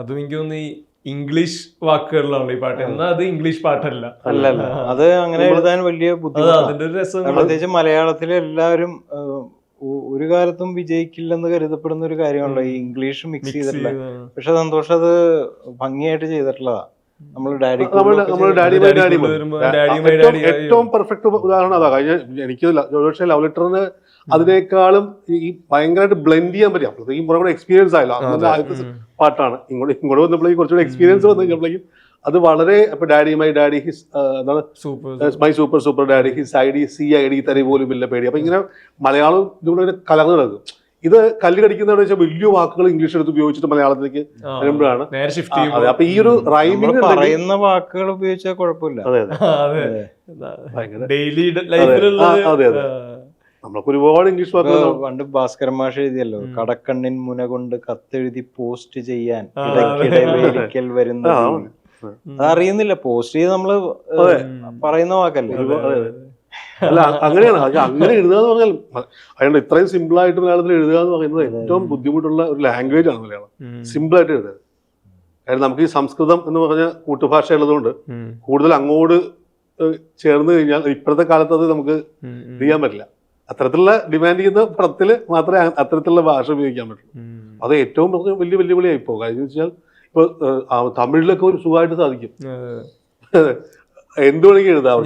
അതും എനിക്ക് തോന്നുന്നു ഈ ഇംഗ്ലീഷ് വാക്കുകളിലാണല്ലോ ഈ പാട്ട്, എന്നാൽ അത് ഇംഗ്ലീഷ് പാട്ടല്ല. അല്ലല്ല, അത് അങ്ങനെ എഴുതാൻ വലിയ ബുദ്ധിമുട്ടാണ്. അതിന്റെ ഒരു രസം പ്രത്യേകിച്ച് മലയാളത്തിലെ എല്ലാവരും ഒരു കാലത്തും വിജയിക്കില്ലെന്ന് കരുതപ്പെടുന്ന ഒരു കാര്യമാണല്ലോ ഈ ഇംഗ്ലീഷ് മിക്സ് ചെയ്തിട്ടുള്ള. പക്ഷെ സന്തോഷം അത് ഭംഗിയായിട്ട് ചെയ്തിട്ടുള്ളതാ. ഏറ്റവും പെർഫെക്റ്റ് ഉദാഹരണം അതാ. കഴിഞ്ഞ എനിക്ക് ഒരുപക്ഷെ ലവ് ലെറ്ററിന് അതിനേക്കാളും ഈ ഭയങ്കരമായിട്ട് ബ്ലെൻഡ് ചെയ്യാൻ പറ്റും. അപ്പോഴത്തേക്കും കുറെ കൂടെ എക്സ്പീരിയൻസ് ആയല്ലോ. ആദ്യത്തെ പാട്ടാണ്. ഇങ്ങോട്ട് വന്നപ്പോഴേക്കും കുറച്ചുകൂടെ എക്സ്പീരിയൻസ് വന്നു കഴിഞ്ഞപ്പോഴേക്കും അത് വളരെ ഇപ്പൊ ഡാഡി മൈ ഡാഡി ഹിസ് എന്താണ് my super super daddy his I D C I D തരി പോലും ഇല്ല പേടി. അപ്പൊ ഇങ്ങനെ മലയാളം ഇതുകൊണ്ട് കലർന്നു കിടക്കും. ഇത് കല്ല് കടിക്കുന്നതെന്ന് വെച്ചാൽ വലിയ വാക്കുകൾ ഇംഗ്ലീഷ് എടുത്ത് ഉപയോഗിച്ചിട്ട് മലയാളത്തിലേക്ക് വരുമ്പോഴാണ്. അപ്പൊ ഈ ഒരു റൈമിംഗ് പറയുന്ന വാക്കുകൾ ഉപയോഗിച്ചാൽ കുഴപ്പമില്ല. അതെ നമ്മൾക്ക് ഒരുപാട് ഇംഗ്ലീഷ് വാക്കുകൾ പണ്ട് ഭാസ്കരൻ മാഷ് എഴുതിയല്ലോ, കടക്കണ്ണിൻ മുന കൊണ്ട് കത്തെഴുതി പോസ്റ്റ് ചെയ്യാൻ ഇടയ്ക്കിടെ വേരിക്കൽ വരുന്ന. അതറിയുന്നില്ല, പോസ്റ്റ് ചെയ്ത് നമ്മള് പറയുന്ന വാക്കല്ലേ. അല്ല അങ്ങനെയാണ്. അങ്ങനെ എഴുതുക എന്ന് പറഞ്ഞാൽ അതുകൊണ്ട് ഇത്രയും സിമ്പിൾ ആയിട്ട് മലയാളത്തിൽ എഴുതുക എന്ന് പറയുന്നത് ഏറ്റവും ബുദ്ധിമുട്ടുള്ള ഒരു ലാംഗ്വേജ് ആണ് മലയാളം. സിമ്പിൾ ആയിട്ട് എഴുതുക. കാരണം നമുക്ക് ഈ സംസ്കൃതം എന്ന് പറഞ്ഞ കൂട്ടുഭാഷ ഉള്ളതുകൊണ്ട് കൂടുതൽ അങ്ങോട്ട് ചേർന്ന് കഴിഞ്ഞാൽ ഇപ്പോഴത്തെ കാലത്ത് അത് നമുക്ക് ചെയ്യാൻ പറ്റില്ല. അത്തരത്തിലുള്ള ഡിമാൻഡ് ചെയ്യുന്ന പടത്തിൽ മാത്രമേ അത്തരത്തിലുള്ള ഭാഷ ഉപയോഗിക്കാൻ പറ്റുള്ളൂ. അത് ഏറ്റവും വലിയ വെല്ലുവിളിയായി പോകും. കാര്യം വെച്ചാൽ ഇപ്പൊ തമിഴിലൊക്കെ ഒരു സുഖമായിട്ട് സാധിക്കും. എന്തുവേണമെങ്കിൽ എഴുതാം.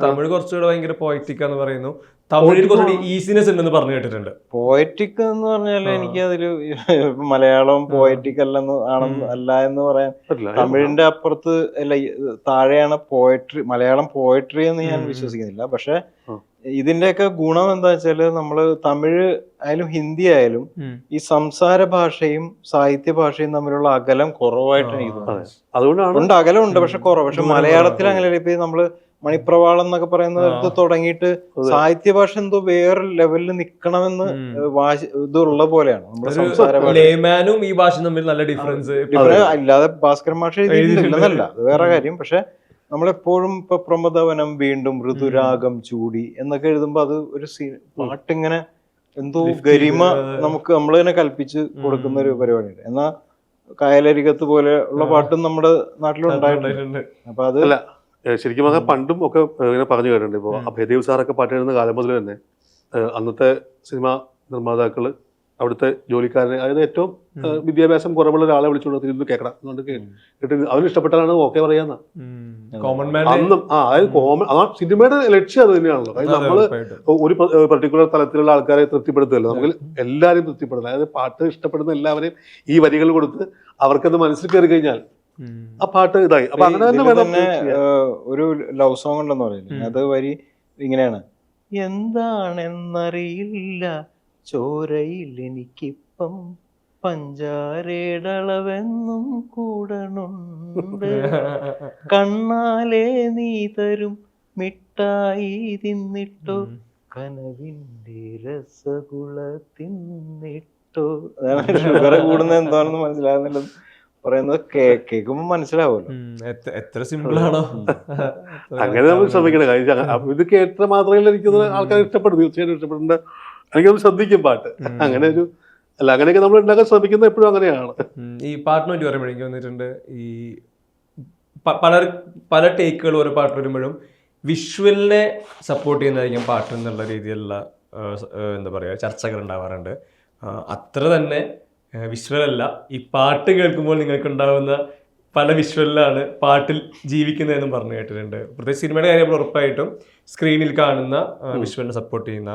തമിഴ് കുറച്ചുകൂടെ ഭയങ്കര പോയറ്റിക് എന്ന് പറയുന്നു. തമിഴിൽ കുറച്ചുകൂടി ഈസിനെസ് ഉണ്ടെന്ന് പറഞ്ഞു കേട്ടിട്ടുണ്ട്. പോയറ്റിക് എന്ന് പറഞ്ഞാൽ എനിക്ക് അതില് മലയാളം പോയറ്റിക് അല്ല എന്ന് പറയാൻ. തമിഴിന്റെ അപ്പുറത്ത് അല്ല, താഴെയാണ് പോയട്രി. മലയാളം പോയട്രി എന്ന് ഞാൻ വിശ്വസിക്കുന്നില്ല. പക്ഷെ ഇതിന്റെയൊക്കെ ഗുണം എന്താ വെച്ചാല് നമ്മള് തമിഴ് ആയാലും ഹിന്ദി ആയാലും ഈ സംസാര ഭാഷയും സാഹിത്യ ഭാഷയും തമ്മിലുള്ള അകലം കുറവായിട്ട് എനിക്ക് തോന്നുന്നു. അതുകൊണ്ടാണ് അകലമുണ്ട്, പക്ഷെ കുറവ്. പക്ഷെ മലയാളത്തിൽ അങ്ങനെയല്ല. ഇപ്പൊ നമ്മള് മണിപ്രവാളം എന്നൊക്കെ പറയുന്നത് തുടങ്ങിയിട്ട് സാഹിത്യ ഭാഷ എന്തോ വേറെ ലെവലിൽ നിക്കണമെന്ന് ഇതുള്ള പോലെയാണ് നമ്മുടെ സംസാര ലേമാനും ഈ ഭാഷ തമ്മിൽ നല്ല ഡിഫറൻസ്. അല്ലാതെ ഭാസ്കരൻ ഭാഷ എഴുതിയിട്ടില്ലെന്നല്ല, അത് വേറെ കാര്യം. പക്ഷെ നമ്മളെപ്പോഴും ഇപ്പൊ പ്രമദവനം വീണ്ടും ഋതുരാഗം ചൂടി എന്നൊക്കെ എഴുതുമ്പോ അത് ഒരു പാട്ടിങ്ങനെ എന്തോ ഗരിമ നമുക്ക് നമ്മൾ തന്നെ കൽപ്പിച്ച് കൊടുക്കുന്ന ഒരു പരിപാടിയുണ്ട്. എന്നാ കായലരികത്ത് പോലെ ഉള്ള പാട്ടും നമ്മുടെ നാട്ടിലുണ്ടായിട്ടുണ്ട്. അപ്പൊ അത് ശരിക്കും പറഞ്ഞാൽ പണ്ടും ഒക്കെ ഇങ്ങനെ പറഞ്ഞു കേട്ടിട്ടുണ്ട്. ഇപ്പോൾ അഭയദേവ് സാറൊക്കെ പാട്ട് എഴുതുന്ന കാലം മുതൽ തന്നെ അന്നത്തെ സിനിമാ നിർമ്മാതാക്കള് അവിടുത്തെ ജോലിക്കാരനെ, അതായത് ഏറ്റവും വിദ്യാഭ്യാസം കുറവുള്ള ഒരാളെ വിളിച്ചുകൊണ്ട് ഇരുന്ന് കേൾക്കണം എന്നുകൊണ്ട് കേട്ട് അവന് ഇഷ്ടപ്പെട്ടാണ് ഓക്കെ പറയാന്ന അന്നും. അതായത് കോമൺ ആ സിനിമയുടെ ലക്ഷ്യം അത് തന്നെയാണല്ലോ. അതായത് നമ്മള് ഒരു പെർട്ടിക്കുലർ തലത്തിലുള്ള ആൾക്കാരെ തൃപ്തിപ്പെടുത്തുമല്ലോ, നമുക്ക് എല്ലാവരെയും തൃപ്തിപ്പെടുത്തുക. അതായത് പാട്ട് ഇഷ്ടപ്പെടുന്ന എല്ലാവരെയും ഈ വരികൾ കൊടുത്ത് അവർക്കത് മനസ്സിൽ കയറി കഴിഞ്ഞാൽ ആ പാട്ട് ഇതായി. അപ്പൊ അങ്ങനെ തന്നെ ഒരു ലവ് സോങ് ഉണ്ടെന്ന് പറയുന്നത്. അത് വരി ഇങ്ങനെയാണ്: എന്താണെന്നറിയില്ല ചോരയിൽ എനിക്കിപ്പം പഞ്ചാരേടളവെന്നും കൂടണുണ്ട്, കണ്ണാലേ നീ തരും മിഠായി തിന്നിട്ടോ, കനവിന്റെ രസഗുള തിന്നിട്ടോ. അതാണ് ഷുഗർ കൂടുന്ന എന്താണെന്ന് മനസ്സിലാകുന്നില്ല പറയുന്നത്. കേൾക്കുമ്പോ മനസ്സിലാവുമല്ലോ എത്ര സിമ്പിൾ ആണോ. അങ്ങനെ നമ്മൾ ശ്രമിക്കണം. ഇത് കേട്ട മാത്രമേ എനിക്കത് ആൾക്കാർ ഇഷ്ടപ്പെടും, തീർച്ചയായിട്ടും ഇഷ്ടപ്പെടേണ്ട. എനിക്കത് ശ്രദ്ധിക്കും പാട്ട്. അങ്ങനെ ഒരു അല്ല, അങ്ങനെയൊക്കെ നമ്മൾ ഉണ്ടാക്കാൻ ശ്രമിക്കുന്നത് എപ്പോഴും അങ്ങനെയാണ്. ഈ പാട്ടിനെ പറ്റി പറയുമ്പോൾ എനിക്ക് വന്നിട്ടുണ്ട്, ഈ പല ടേക്കുകൾ ഓരോ പാട്ട് വരുമ്പോഴും വിഷ്വലിനെ സപ്പോർട്ട് ചെയ്യുന്നതായിരിക്കും പാട്ട് എന്നുള്ള രീതിയിലുള്ള എന്താ പറയുക ചർച്ചകൾ ഉണ്ടാവാറുണ്ട്. അത്ര തന്നെ വിഷ്വലല്ല, ഈ പാട്ട് കേൾക്കുമ്പോൾ നിങ്ങൾക്ക് ഉണ്ടാകുന്ന പല വിഷ്വലിലാണ് പാട്ടിൽ ജീവിക്കുന്നതെന്നും പറഞ്ഞു കേട്ടിട്ടുണ്ട്. പ്രത്യേകിച്ച് സിനിമയുടെ കാര്യം ഉറപ്പായിട്ടും സ്ക്രീനിൽ കാണുന്ന വിഷ്വലിനെ സപ്പോർട്ട് ചെയ്യുന്ന,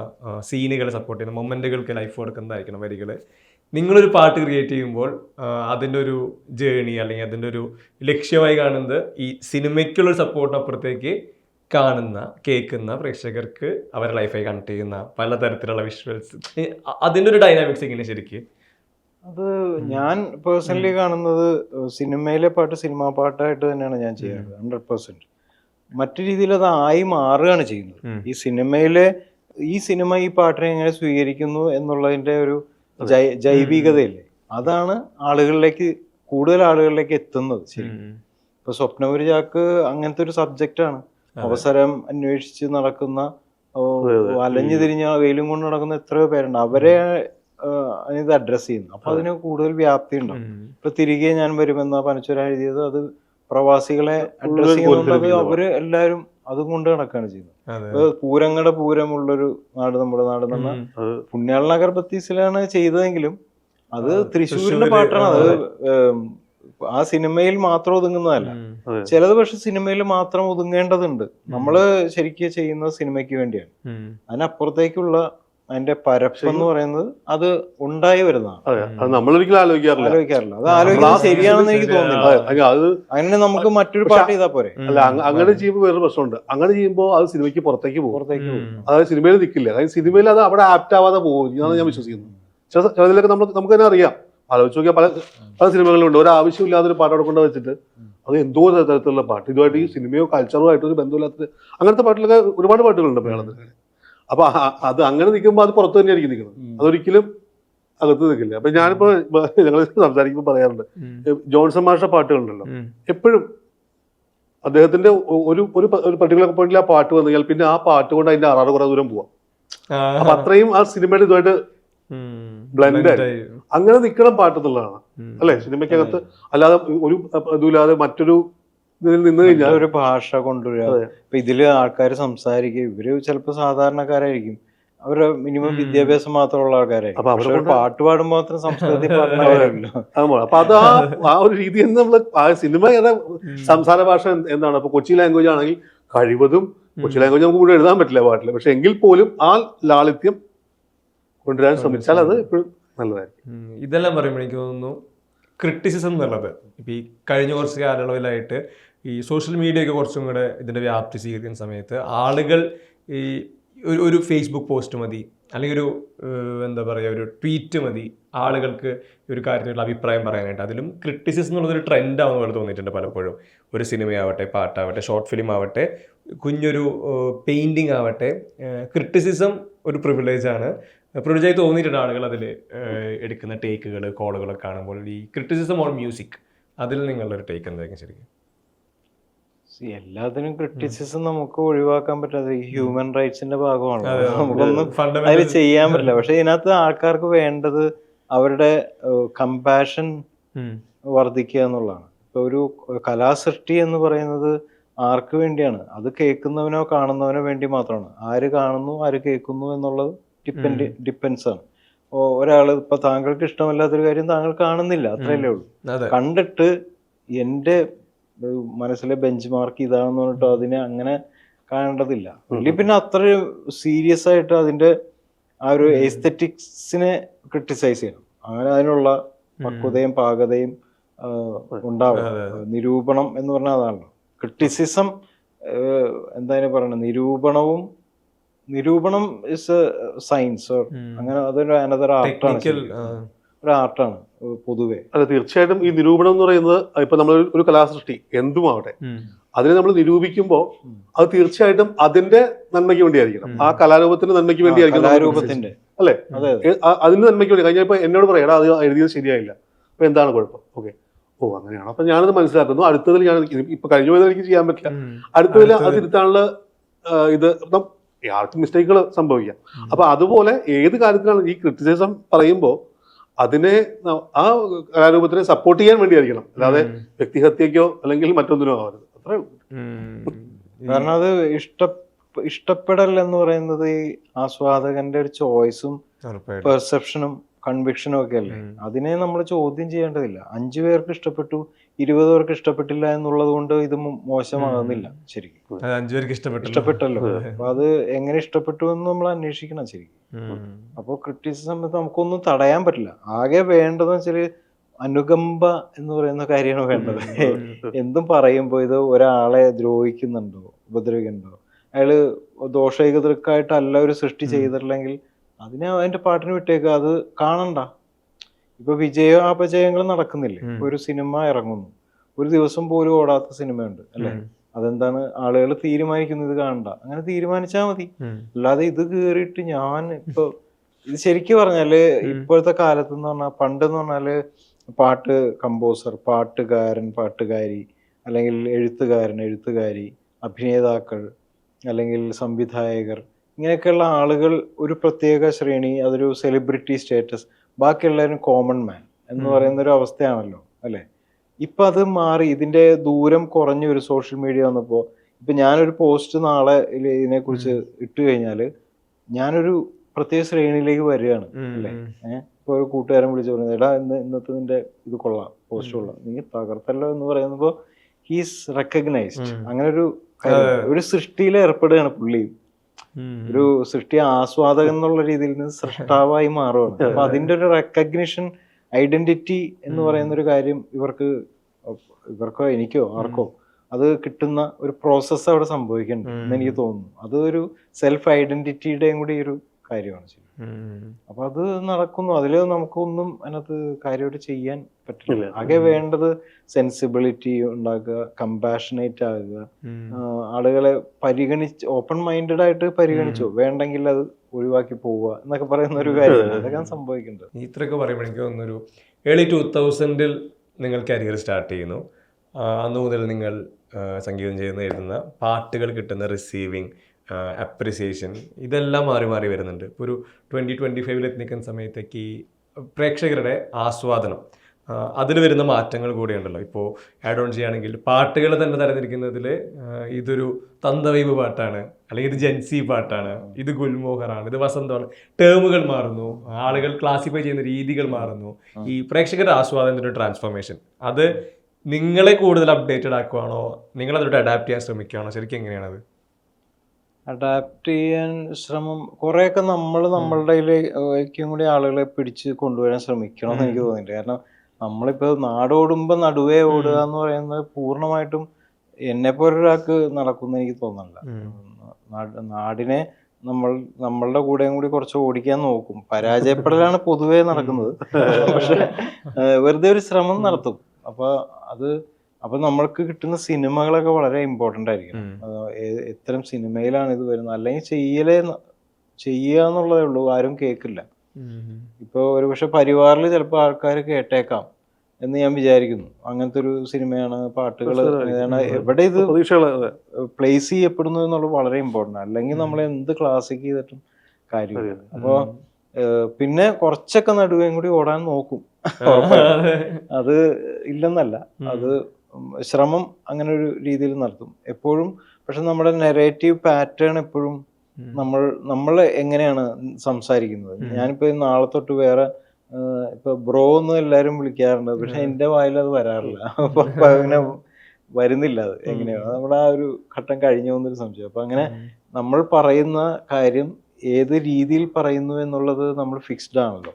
സീനുകളെ സപ്പോർട്ട് ചെയ്യുന്ന, മൊമെന്റുകൾക്ക് ലൈഫ് കൊടുക്കുന്നതായിരിക്കണം വരികൾ. നിങ്ങളൊരു പാട്ട് ക്രിയേറ്റ് ചെയ്യുമ്പോൾ അതിൻ്റെ ഒരു ജേണി അല്ലെങ്കിൽ അതിൻ്റെ ഒരു ലക്ഷ്യമായി കാണുന്നത് ഈ സിനിമയ്ക്കുള്ളൊരു സപ്പോർട്ടിനപ്പുറത്തേക്ക് കാണുന്ന കേൾക്കുന്ന പ്രേക്ഷകർക്ക് അവരുടെ ലൈഫായി കണക്ട് ചെയ്യുന്ന പലതരത്തിലുള്ള വിഷ്വൽസ്, അതിൻ്റെ ഒരു ഡൈനാമിക്സ് എങ്ങനെ ശരിക്കും? അത് ഞാൻ പേഴ്സണലി കാണുന്നത് സിനിമയിലെ പാട്ട് സിനിമാ പാട്ടായിട്ട് തന്നെയാണ് ഞാൻ ചെയ്യാറ് 100%. മറ്റു രീതിയിൽ അത് ആയി മാറുകയാണ് ചെയ്യുന്നത്. ഈ സിനിമ ഈ പാട്ടിനെ എങ്ങനെ സ്വീകരിക്കുന്നു എന്നുള്ളതിന്റെ ഒരു ജൈവികതയില്ലേ, അതാണ് കൂടുതൽ ആളുകളിലേക്ക് എത്തുന്നത്. ശരി, ഇപ്പൊ സ്വപ്നപുരി ചാക്ക് അങ്ങനത്തെ ഒരു സബ്ജക്റ്റാണ്. അവസരം അന്വേഷിച്ച് നടക്കുന്ന, അലഞ്ഞു തിരിഞ്ഞ വെയിലും കൊണ്ട് നടക്കുന്ന എത്രയോ പേരുണ്ട്. അവരെ ഇത് അഡ്രസ് ചെയ്യുന്നു. അപ്പൊ അതിന് കൂടുതൽ വ്യാപ്തി ഉണ്ടാവും. ഇപ്പൊ തിരികെ ഞാൻ വരുമെന്ന പനച്ചൂര എഴുതിയത് അത് പ്രവാസികളെ അഡ്രസ് ചെയ്യുന്നുള്ളത് അവര് എല്ലാരും അതും കൊണ്ട് നടക്കുകയാണ് ചെയ്യുന്നത്. പൂരങ്ങളുടെ പൂരമുള്ളൊരു നാട് നമ്മുടെ നാട് എന്ന് പറഞ്ഞാൽ പുണ്യാൾ നഗർ ബത്തീസിലാണ് ചെയ്തതെങ്കിലും അത് തൃശ്ശൂരിന്റെ പാട്ടാണ്. അത് ആ സിനിമയിൽ മാത്രം ഒതുങ്ങുന്നതല്ല. ചിലത് പക്ഷെ സിനിമയിൽ മാത്രം ഒതുങ്ങേണ്ടതുണ്ട്. നമ്മള് ശരിക്കും ചെയ്യുന്നത് സിനിമയ്ക്ക് വേണ്ടിയാണ്. അതിനപ്പുറത്തേക്കുള്ള അതിന്റെ പരപ്പെന്ന് പറയുന്നത് അത് ഉണ്ടായി വരുന്നതാണ്. നമ്മളൊരിക്കലും ആലോചിക്കാറില്ല. അത് ആലോചിക്കുന്നത് ശരിയാണെന്ന് എനിക്ക് തോന്നുന്നില്ല. അങ്ങനെ നമുക്ക് മറ്റൊരു പാട്ട് ചെയ്താൽ പോരെ. അല്ല, അങ്ങനെ ചെയ്യുമ്പോൾ വേറൊരു പ്രശ്നമുണ്ട്. അങ്ങനെ ചെയ്യുമ്പോൾ അത് സിനിമയ്ക്ക് പുറത്തേക്ക് പോകും. അതായത് സിനിമയിൽ നിൽക്കില്ല. അതായത് സിനിമയിൽ അത് അവിടെ ആപ്റ്റ് ആവാതെ പോകും എന്നാണ് ഞാൻ വിശ്വസിക്കുന്നത്. ചിലതിലൊക്കെ നമുക്ക് തന്നെ അറിയാം. ആലോചിച്ച് നോക്കിയാൽ പല സിനിമകളിലുണ്ട് ഒരു ആവശ്യമില്ലാത്തൊരു പാട്ട് അവിടെ കൊണ്ട് വെച്ചിട്ട് അത് എന്തോ തരത്തിലുള്ള പാട്ട്, ഇതുമായിട്ട് ഈ സിനിമയോ കൾച്ചറോ ആയിട്ട് ഒരു ബന്ധമില്ലാത്ത അങ്ങനത്തെ പാട്ടിലൊക്കെ ഒരുപാട് പാട്ടുകളുണ്ട് മലയാളത്തിൽ. അപ്പൊ അത് അങ്ങനെ നിൽക്കുമ്പോൾ അത് പുറത്ത് തന്നെയായിരിക്കും നിൽക്കുന്നത്. അതൊരിക്കലും അകത്ത് നിൽക്കില്ല. അപ്പൊ ഞാനിപ്പോ ഞങ്ങൾ സംസാരിക്കുമ്പോൾ പറയാറുണ്ട്, ജോൺസൺ മാഷ പാട്ടുകളുണ്ടല്ലോ, എപ്പോഴും അദ്ദേഹത്തിന്റെ ഒരു പർട്ടിക്കുലർ പോയിന്റിൽ ആ പാട്ട് വന്നു കഴിഞ്ഞാൽ പിന്നെ ആ പാട്ട് കൊണ്ട് അതിന്റെ കുറെ ദൂരം പോവാം. അപ്പൊ അത്രയും ആ സിനിമയുടെ ഇതുമായിട്ട് ബ്ലെൻഡ് ആയി അങ്ങനെ നിൽക്കണം പാട്ട് എന്നുള്ളതാണ് അല്ലെ സിനിമയ്ക്കകത്ത്. അല്ലാതെ ഒരു ഇതുമില്ലാതെ മറ്റൊരു ഇതിൽ നിന്ന് കഴിഞ്ഞാൽ ഒരു ഭാഷ കൊണ്ടുവരിക. ഇപ്പൊ ഇതില് ആൾക്കാർ സംസാരിക്കും, ഇവര് ചിലപ്പോ സാധാരണക്കാരായിരിക്കും, അവരുടെ മിനിമം വിദ്യാഭ്യാസം മാത്രമുള്ള ആൾക്കാരായിരിക്കും. അപ്പൊ പാട്ട് പാടുമ്പോൾ മാത്രം സംസ്കൃതത്തിൽ പാടുന്നവരല്ലോ. അപ്പൊ അത് ആ ഒരു രീതിയിൽ നമ്മള് സിനിമയുടെ സംസാര ഭാഷ എന്താണ്. അപ്പൊ കൊച്ചി ലാംഗ്വേജ് ആണെങ്കിൽ കഴിവതും കൊച്ചി ലാംഗ്വേജ് നമുക്ക് കൂടെ എഴുതാൻ പറ്റില്ല പാട്ടില്. പക്ഷെ എങ്കിൽ പോലും ആ ലാളിത്യം കൊണ്ടുവരാൻ ശ്രമിച്ചാൽ അത് എപ്പോഴും നല്ലതായിരിക്കും. ഇതെല്ലാം പറയുമ്പോൾ എനിക്ക് തോന്നുന്നു ക്രിറ്റിസിസം എന്നുള്ളത് ഇപ്പൊ ഈ കഴിഞ്ഞ കുറച്ച് കാലയളവിലായിട്ട് ഈ സോഷ്യൽ മീഡിയ ഒക്കെ കുറച്ചും കൂടെ ഇതിന്റെ വ്യാപ്തി സ്വീകരിക്കുന്ന സമയത്ത് ആളുകൾ ഈ ഒരു ഫേസ്ബുക്ക് പോസ്റ്റ് മതി, അല്ലെങ്കിൽ ഒരു എന്താ പറയുക ഒരു ട്വീറ്റ് മതി ആളുകൾക്ക് ഒരു കാര്യത്തിലുള്ള അഭിപ്രായം പറയാനായിട്ട്. അതിലും ക്രിറ്റിസിസം എന്നുള്ളതൊരു ട്രെൻഡാവുന്ന പോലെ തോന്നിയിട്ടുണ്ട് പലപ്പോഴും. ഒരു സിനിമയാവട്ടെ, പാട്ടാവട്ടെ, ഷോർട്ട് ഫിലിം ആവട്ടെ, കുഞ്ഞൊരു പെയിൻറ്റിങ് ആവട്ടെ, ക്രിറ്റിസിസം ഒരു പ്രിവിലേജാണ്. പ്രിവിലേജായി തോന്നിയിട്ടുണ്ട് ആളുകൾ അതിൽ എടുക്കുന്ന ടേക്കുകൾ, കോളുകളൊക്കെ കാണുമ്പോൾ. ഈ ക്രിറ്റിസിസം ഓൺ മ്യൂസിക്, അതിൽ നിങ്ങളുടെ ഒരു ടേക്ക് എന്തായിരിക്കും ശരിക്കും? എല്ലാത്തിനും ക്രിറ്റിസിസം നമുക്ക് ഒഴിവാക്കാൻ പറ്റാതെ ഈ ഹ്യൂമൻ റൈറ്റ്സിന്റെ ഭാഗമാണ്. നമുക്കൊന്നും അതിൽ ചെയ്യാൻ പറ്റില്ല. പക്ഷെ ഇതിനകത്ത് ആൾക്കാർക്ക് വേണ്ടത് അവരുടെ കമ്പാഷൻ വർദ്ധിക്കുക എന്നുള്ളതാണ്. ഇപ്പൊ ഒരു കലാസൃഷ്ടി എന്ന് പറയുന്നത് ആർക്ക് വേണ്ടിയാണ്? അത് കേൾക്കുന്നവനോ കാണുന്നവനോ വേണ്ടി മാത്രമാണ്. ആര് കാണുന്നു ആര് കേൾക്കുന്നു എന്നുള്ളത് ഡിപ്പെൻസ് ആണ്. ഒരാള് ഇപ്പൊ താങ്കൾക്ക് ഇഷ്ടമല്ലാത്തൊരു കാര്യം താങ്കൾ കാണുന്നില്ല, അത്രയല്ലേ ഉള്ളൂ. കണ്ടിട്ട് എന്റെ മനസ്സിലെ ബെഞ്ച് മാർക്ക് ഇതാണെന്ന് പറഞ്ഞിട്ടോ അതിനെ അങ്ങനെ കാണേണ്ടതില്ല. പിന്നെ അത്ര സീരിയസ് ആയിട്ട് അതിന്റെ ആ ഒരു എസ്തെറ്റിക്സിനെ ക്രിട്ടിസൈസ് ചെയ്യണം. അങ്ങനെ അതിനുള്ള പക്വതയും പാകതയും ഉണ്ടാവും. നിരൂപണം എന്ന് പറഞ്ഞാൽ അതാണല്ലോ ക്രിട്ടിസിസം. എന്താ പറയുന്നത്, നിരൂപണം ഇസ് എ സയൻസ്. അങ്ങനെ അതൊരു അനദർ ആർട്ടാണ്, ഒരു ആർട്ടാണ് പൊതുവെ. അല്ല, തീർച്ചയായിട്ടും ഈ നിരൂപണം എന്ന് പറയുന്നത് ഇപ്പൊ നമ്മൾ ഒരു കലാസൃഷ്ടി എന്തുമാവട്ടെ അതിനെ നമ്മൾ നിരൂപിക്കുമ്പോൾ അത് തീർച്ചയായിട്ടും അതിന്റെ നന്മയ്ക്ക് വേണ്ടിയായിരിക്കണം. ആ കലാരൂപത്തിന്റെ നന്മയ്ക്ക് വേണ്ടിയായിരിക്കും അല്ലെ, അതിന്റെ നന്മയ്ക്ക് വേണ്ടി. കഴിഞ്ഞപ്പോ എന്നോട് പറയാം അത് എഴുതിയത് ശരിയായില്ല, അപ്പൊ എന്താണ് കുഴപ്പം? ഓക്കെ, അങ്ങനെയാണ്. അപ്പൊ ഞാനത് മനസ്സിലാക്കുന്നു. അടുത്തതിൽ ഞാൻ ഇപ്പൊ കഴിഞ്ഞ പോയത് എനിക്ക് ചെയ്യാൻ പറ്റില്ല, അടുത്തതിൽ അത് തിരുത്താനുള്ള ഇത് ആർക്കും മിസ്റ്റേക്കുകൾ സംഭവിക്കാം. അപ്പൊ അതുപോലെ ഏത് കാര്യത്തിലാണ് ഈ ക്രിറ്റിസിസം പറയുമ്പോൾ അതിനെ ആ കലാരൂപത്തിനെ സപ്പോർട്ട് ചെയ്യാൻ വേണ്ടിയായിരിക്കണം, അല്ലാതെ വ്യക്തിഹത്യക്കോ അല്ലെങ്കിൽ മറ്റൊന്നിനോ ആവരുത്. അത്രേ ഉള്ളൂ. കാരണം അത് ഇഷ്ടപ്പെടൽ എന്ന് പറയുന്നത് ഈ ആസ്വാദകന്റെ ഒരു ചോയ്സും പെർസെപ്ഷനും കൺവിക്ഷനും ഒക്കെ അല്ലേ. അതിനെ നമ്മൾ ചോദ്യം ചെയ്യേണ്ടതില്ല. 5 പേർക്ക് ഇഷ്ടപ്പെട്ടു, 20 പേർക്ക് ഇഷ്ടപ്പെട്ടില്ല എന്നുള്ളത് കൊണ്ട് ഇത് മോശമാകുന്നില്ല. ശരിക്കും 5 പേർക്ക് ഇഷ്ടപ്പെട്ടല്ലോ, അപ്പൊ അത് എങ്ങനെ ഇഷ്ടപ്പെട്ടു എന്ന് നമ്മൾ അന്വേഷിക്കണം ശരിക്കും. അപ്പോൾ ക്രിറ്റിസിസം നമുക്കൊന്നും തടയാൻ പറ്റില്ല. ആകെ വേണ്ടതെന്ന് വെച്ചാല് അനുകമ്പ എന്ന് പറയുന്ന കാര്യമാണ് വേണ്ടത്. എന്തും പറയുമ്പോ ഇത് ഒരാളെ ദ്രോഹിക്കുന്നുണ്ടോ ഉപദ്രവിക്കുന്നുണ്ടോ അയാള് ദോഷൈകതൃക്കായിട്ടല്ല ഒരു സൃഷ്ടി ചെയ്തിട്ടില്ലെങ്കിൽ അതിനെ അതിന്റെ പാട്ടിന് വിട്ടേക്കുക, അത് കാണണ്ട. ഇപ്പൊ വിജയാപജയങ്ങൾ നടക്കുന്നില്ലേ? ഇപ്പൊ ഒരു സിനിമ ഇറങ്ങുന്നു, ഒരു ദിവസം പോലും ഓടാത്ത സിനിമയുണ്ട് അല്ലെ? അതെന്താണ്? ആളുകൾ തീരുമാനിക്കുന്നു ഇത് കാണണ്ട, അങ്ങനെ തീരുമാനിച്ചാൽ മതി. അല്ലാതെ ഇത് കേറിയിട്ട് ഞാൻ ഇപ്പൊ ഇത് ശരിക്കും പറഞ്ഞാല് ഇപ്പോഴത്തെ കാലത്ത് എന്ന് പറഞ്ഞാൽ, പണ്ടെന്ന് പറഞ്ഞാല് പാട്ട് കമ്പോസർ, പാട്ടുകാരൻ, പാട്ടുകാരി, അല്ലെങ്കിൽ എഴുത്തുകാരൻ, എഴുത്തുകാരി, അഭിനേതാക്കൾ, അല്ലെങ്കിൽ സംവിധായകർ, ഇങ്ങനെയൊക്കെയുള്ള ആളുകൾ ഒരു പ്രത്യേക ശ്രേണി, അതൊരു സെലിബ്രിറ്റി സ്റ്റാറ്റസ്, ബാക്കിയുള്ളവരും കോമൺ മാൻ എന്ന് പറയുന്ന ഒരു അവസ്ഥയാണല്ലോ അല്ലെ? ഇപ്പൊ അത് മാറി, ഇതിന്റെ ദൂരം കുറഞ്ഞ ഒരു സോഷ്യൽ മീഡിയ വന്നപ്പോ, ഇപ്പൊ ഞാനൊരു പോസ്റ്റ് നാളെ ഇതിനെ കുറിച്ച് ഇട്ട് കഴിഞ്ഞാല് ഞാനൊരു പ്രത്യേക ശ്രേണിയിലേക്ക് വരികയാണ് അല്ലെ? ഇപ്പൊ ഒരു കൂട്ടുകാരൻ വിളിച്ചു പറയുന്നത്, എടാ ഇന്നത്തെ നിന്റെ ഇത് കൊള്ളാം, പോസ്റ്റ് കൊള്ളാം, നീ തകർത്തല്ലോ എന്ന് പറയുമ്പോ ഹീസ് റെക്കഗ്നൈസ്ഡ്. അങ്ങനെ ഒരു സൃഷ്ടിയിൽ ഏർപ്പെടുകയാണ് പുള്ളി. ഒരു സൃഷ്ടി ആസ്വാദകൻ എന്നുള്ള രീതിയിൽ നിന്ന് സൃഷ്ടാവായി മാറുകയാണ്. അപ്പൊ അതിന്റെ ഒരു റെക്കഗ്നിഷൻ, ഐഡന്റിറ്റി എന്ന് പറയുന്ന ഒരു കാര്യം ഇവർക്കോ എനിക്കോ ആർക്കോ അത് കിട്ടുന്ന ഒരു പ്രോസസ്സ് അവിടെ സംഭവിക്കുന്നുണ്ട് എന്ന് എനിക്ക് തോന്നുന്നു. അത് ഒരു സെൽഫ് ഐഡന്റിറ്റിയുടെയും കൂടി ഒരു കാര്യമാണ്. അപ്പൊ അത് നടക്കുന്നു. അതില് നമുക്കൊന്നും അതിനകത്ത് കാര്യമായിട്ട് ചെയ്യാൻ പറ്റില്ല. ആകെ വേണ്ടത് സെൻസിബിലിറ്റി ഉണ്ടാക്കുക, കമ്പാഷനേറ്റ് ആകുക, ആളുകളെ പരിഗണിച്ച് ഓപ്പൺ മൈൻഡഡ് ആയിട്ട് പരിഗണിച്ചു, വേണ്ടെങ്കിൽ അത് ഒഴിവാക്കി പോവുക എന്നൊക്കെ പറയുന്ന ഒരു കാര്യമാണ്. അതൊക്കെ സംഭവിക്കുന്നത്. ഇത്രയൊക്കെ പറയുമ്പോൾ എനിക്ക് തോന്നുന്നൊരു ഏർലി 2000-ൽ നിങ്ങൾ കരിയർ സ്റ്റാർട്ട് ചെയ്യുന്നു. അന്ന് മുതൽ നിങ്ങൾ സംഗീതം എഴുതുന്ന പാട്ടുകൾ കിട്ടുന്ന റിസീവിങ്, അപ്രിസിയേഷൻ, ഇതെല്ലാം മാറി മാറി വരുന്നുണ്ട്. ഇപ്പോൾ ഒരു 2025 എത്തിക്കുന്ന സമയത്തേക്ക് ഈ പ്രേക്ഷകരുടെ ആസ്വാദനം, അതിൽ വരുന്ന മാറ്റങ്ങൾ കൂടിയുണ്ടല്ലോ. ഇപ്പോൾ ആഡ് ഓൺ ചെയ്യുകയാണെങ്കിൽ പാട്ടുകൾ തന്നെ തരംതിരിക്കുന്നതിൽ ഇതൊരു തന്തവൈബ് പാട്ടാണ്, അല്ലെങ്കിൽ ഇത് ജെൻസി പാട്ടാണ്, ഇത് ഗുൽമോഹറാണ്, ഇത് വസന്തമാണ്. ടേമുകൾ മാറുന്നു, ആളുകൾ ക്ലാസിഫൈ ചെയ്യുന്ന രീതികൾ മാറുന്നു. ഈ പ്രേക്ഷകരുടെ ആസ്വാദനത്തിൻ്റെ ഒരു ട്രാൻസ്ഫോർമേഷൻ, അത് നിങ്ങളെ കൂടുതൽ അപ്ഡേറ്റഡ് ആക്കുവാണോ, നിങ്ങളതിലോട്ട് അഡാപ്റ്റ് ചെയ്യാൻ ശ്രമിക്കുകയാണോ? ശരിക്കും എങ്ങനെയാണത്? അഡാപ്റ്റ് ചെയ്യാൻ ശ്രമം കുറേയൊക്കെ നമ്മളുടെ കൂടി ആളുകളെ പിടിച്ച് കൊണ്ടുവരാൻ ശ്രമിക്കണം എന്ന് എനിക്ക് തോന്നിയിട്ടുണ്ട്. കാരണം നമ്മളിപ്പോ നാടോടുമ്പോ നടുവേ ഓടുക എന്ന് പറയുന്നത് പൂർണ്ണമായിട്ടും എന്നെ പോലൊരാൾക്ക് നടക്കുമെന്ന് എനിക്ക് തോന്നുന്നില്ല. നാടിനെ നമ്മളുടെ കൂടെയും കൂടി കുറച്ച് ഓടിക്കാൻ നോക്കും. പരാജയപ്പെടലാണ് പൊതുവേ നടക്കുന്നത്. പക്ഷെ വെറുതെ ഒരു ശ്രമം നടത്തും. അപ്പൊ നമ്മൾക്ക് കിട്ടുന്ന സിനിമകളൊക്കെ വളരെ ഇമ്പോർട്ടന്റ് ആയിരിക്കും. എത്തരം സിനിമയിലാണ് ഇത് വരുന്നത്, അല്ലെങ്കിൽ ചെയ്യുക എന്നുള്ളതേ ഉള്ളൂ, ആരും കേൾക്കില്ല. ഇപ്പൊ ഒരുപക്ഷെ പരിവാറിൽ ചിലപ്പോൾ ആൾക്കാർ കേട്ടേക്കാം എന്ന് ഞാൻ വിചാരിക്കുന്നു. അങ്ങനത്തെ ഒരു സിനിമയാണ്, പാട്ടുകൾ എവിടെ ഇത് പ്ലേസ് ചെയ്യപ്പെടുന്നു എന്നുള്ളത് വളരെ ഇമ്പോർട്ടന്റ്. അല്ലെങ്കിൽ നമ്മൾ എന്ത് ക്ലാസിക് ചെയ്തിട്ടും കാര്യമില്ല. അപ്പൊ പിന്നെ കുറച്ചൊക്കെ നടുവേം കൂടി ഓടാൻ നോക്കും, അത് ഇല്ലെന്നല്ല, അത് ശ്രമം അങ്ങനെ ഒരു രീതിയിൽ നടത്തും എപ്പോഴും. പക്ഷെ നമ്മുടെ നെറേറ്റീവ് പാറ്റേൺ എപ്പോഴും നമ്മൾ എങ്ങനെയാണ് സംസാരിക്കുന്നത്. ഞാനിപ്പോ നാളെ തൊട്ട് വേറെ ഇപ്പൊ ബ്രോ എന്ന് എല്ലാരും വിളിക്കാറുണ്ട്, പക്ഷെ എന്റെ വായിൽ അത് വരാറില്ല. അപ്പൊ അങ്ങനെ വരുന്നില്ല. അത് എങ്ങനെയാണ് നമ്മുടെ ആ ഒരു ഘട്ടം കഴിഞ്ഞു എന്നൊരു സംശയം. അപ്പൊ അങ്ങനെ നമ്മൾ പറയുന്ന കാര്യം ഏത് രീതിയിൽ പറയുന്നു എന്നുള്ളത് നമ്മൾ ഫിക്സ്ഡ് ആണല്ലോ.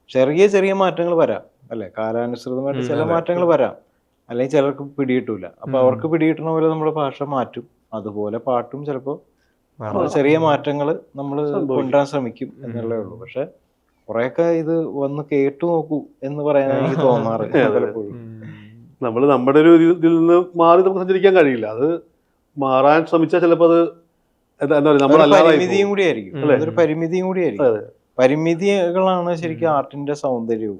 ചെറിയ ചെറിയ മാറ്റങ്ങൾ വരാം അല്ലെ, കാലാനുസൃതമായിട്ട് ചില മാറ്റങ്ങൾ വരാം, അല്ലെങ്കിൽ ചിലർക്ക് പിടികിട്ടൂല. അപ്പൊ അവർക്ക് പിടികിട്ടുന്ന പോലെ നമ്മുടെ ഭാഷ മാറ്റും. അതുപോലെ പാട്ടും ചിലപ്പോ ചെറിയ മാറ്റങ്ങൾ നമ്മൾ കൊണ്ടുവരാൻ ശ്രമിക്കും എന്നുള്ളേ ഉള്ളൂ. പക്ഷെ കുറെയൊക്കെ ഇത് വന്ന് കേട്ടു നോക്കൂ എന്ന് പറയാൻ എനിക്ക് തോന്നാറ് പലപ്പോഴും. നമ്മൾ നമ്മുടെ ഒരു ഇതിൽ നിന്ന് മാറി നമുക്ക് സഞ്ചരിക്കാൻ കഴിയില്ല. അത് മാറാൻ ശ്രമിച്ചാൽ ചിലപ്പോൾ അത് എന്താ പറയുക, പരിമിതിയും കൂടി ആയിരിക്കും. അതൊരു പരിമിതിയും കൂടി ആയിരിക്കും. പരിമിതികളാണ് ശരിക്കും ആർട്ടിന്റെ സൗന്ദര്യവും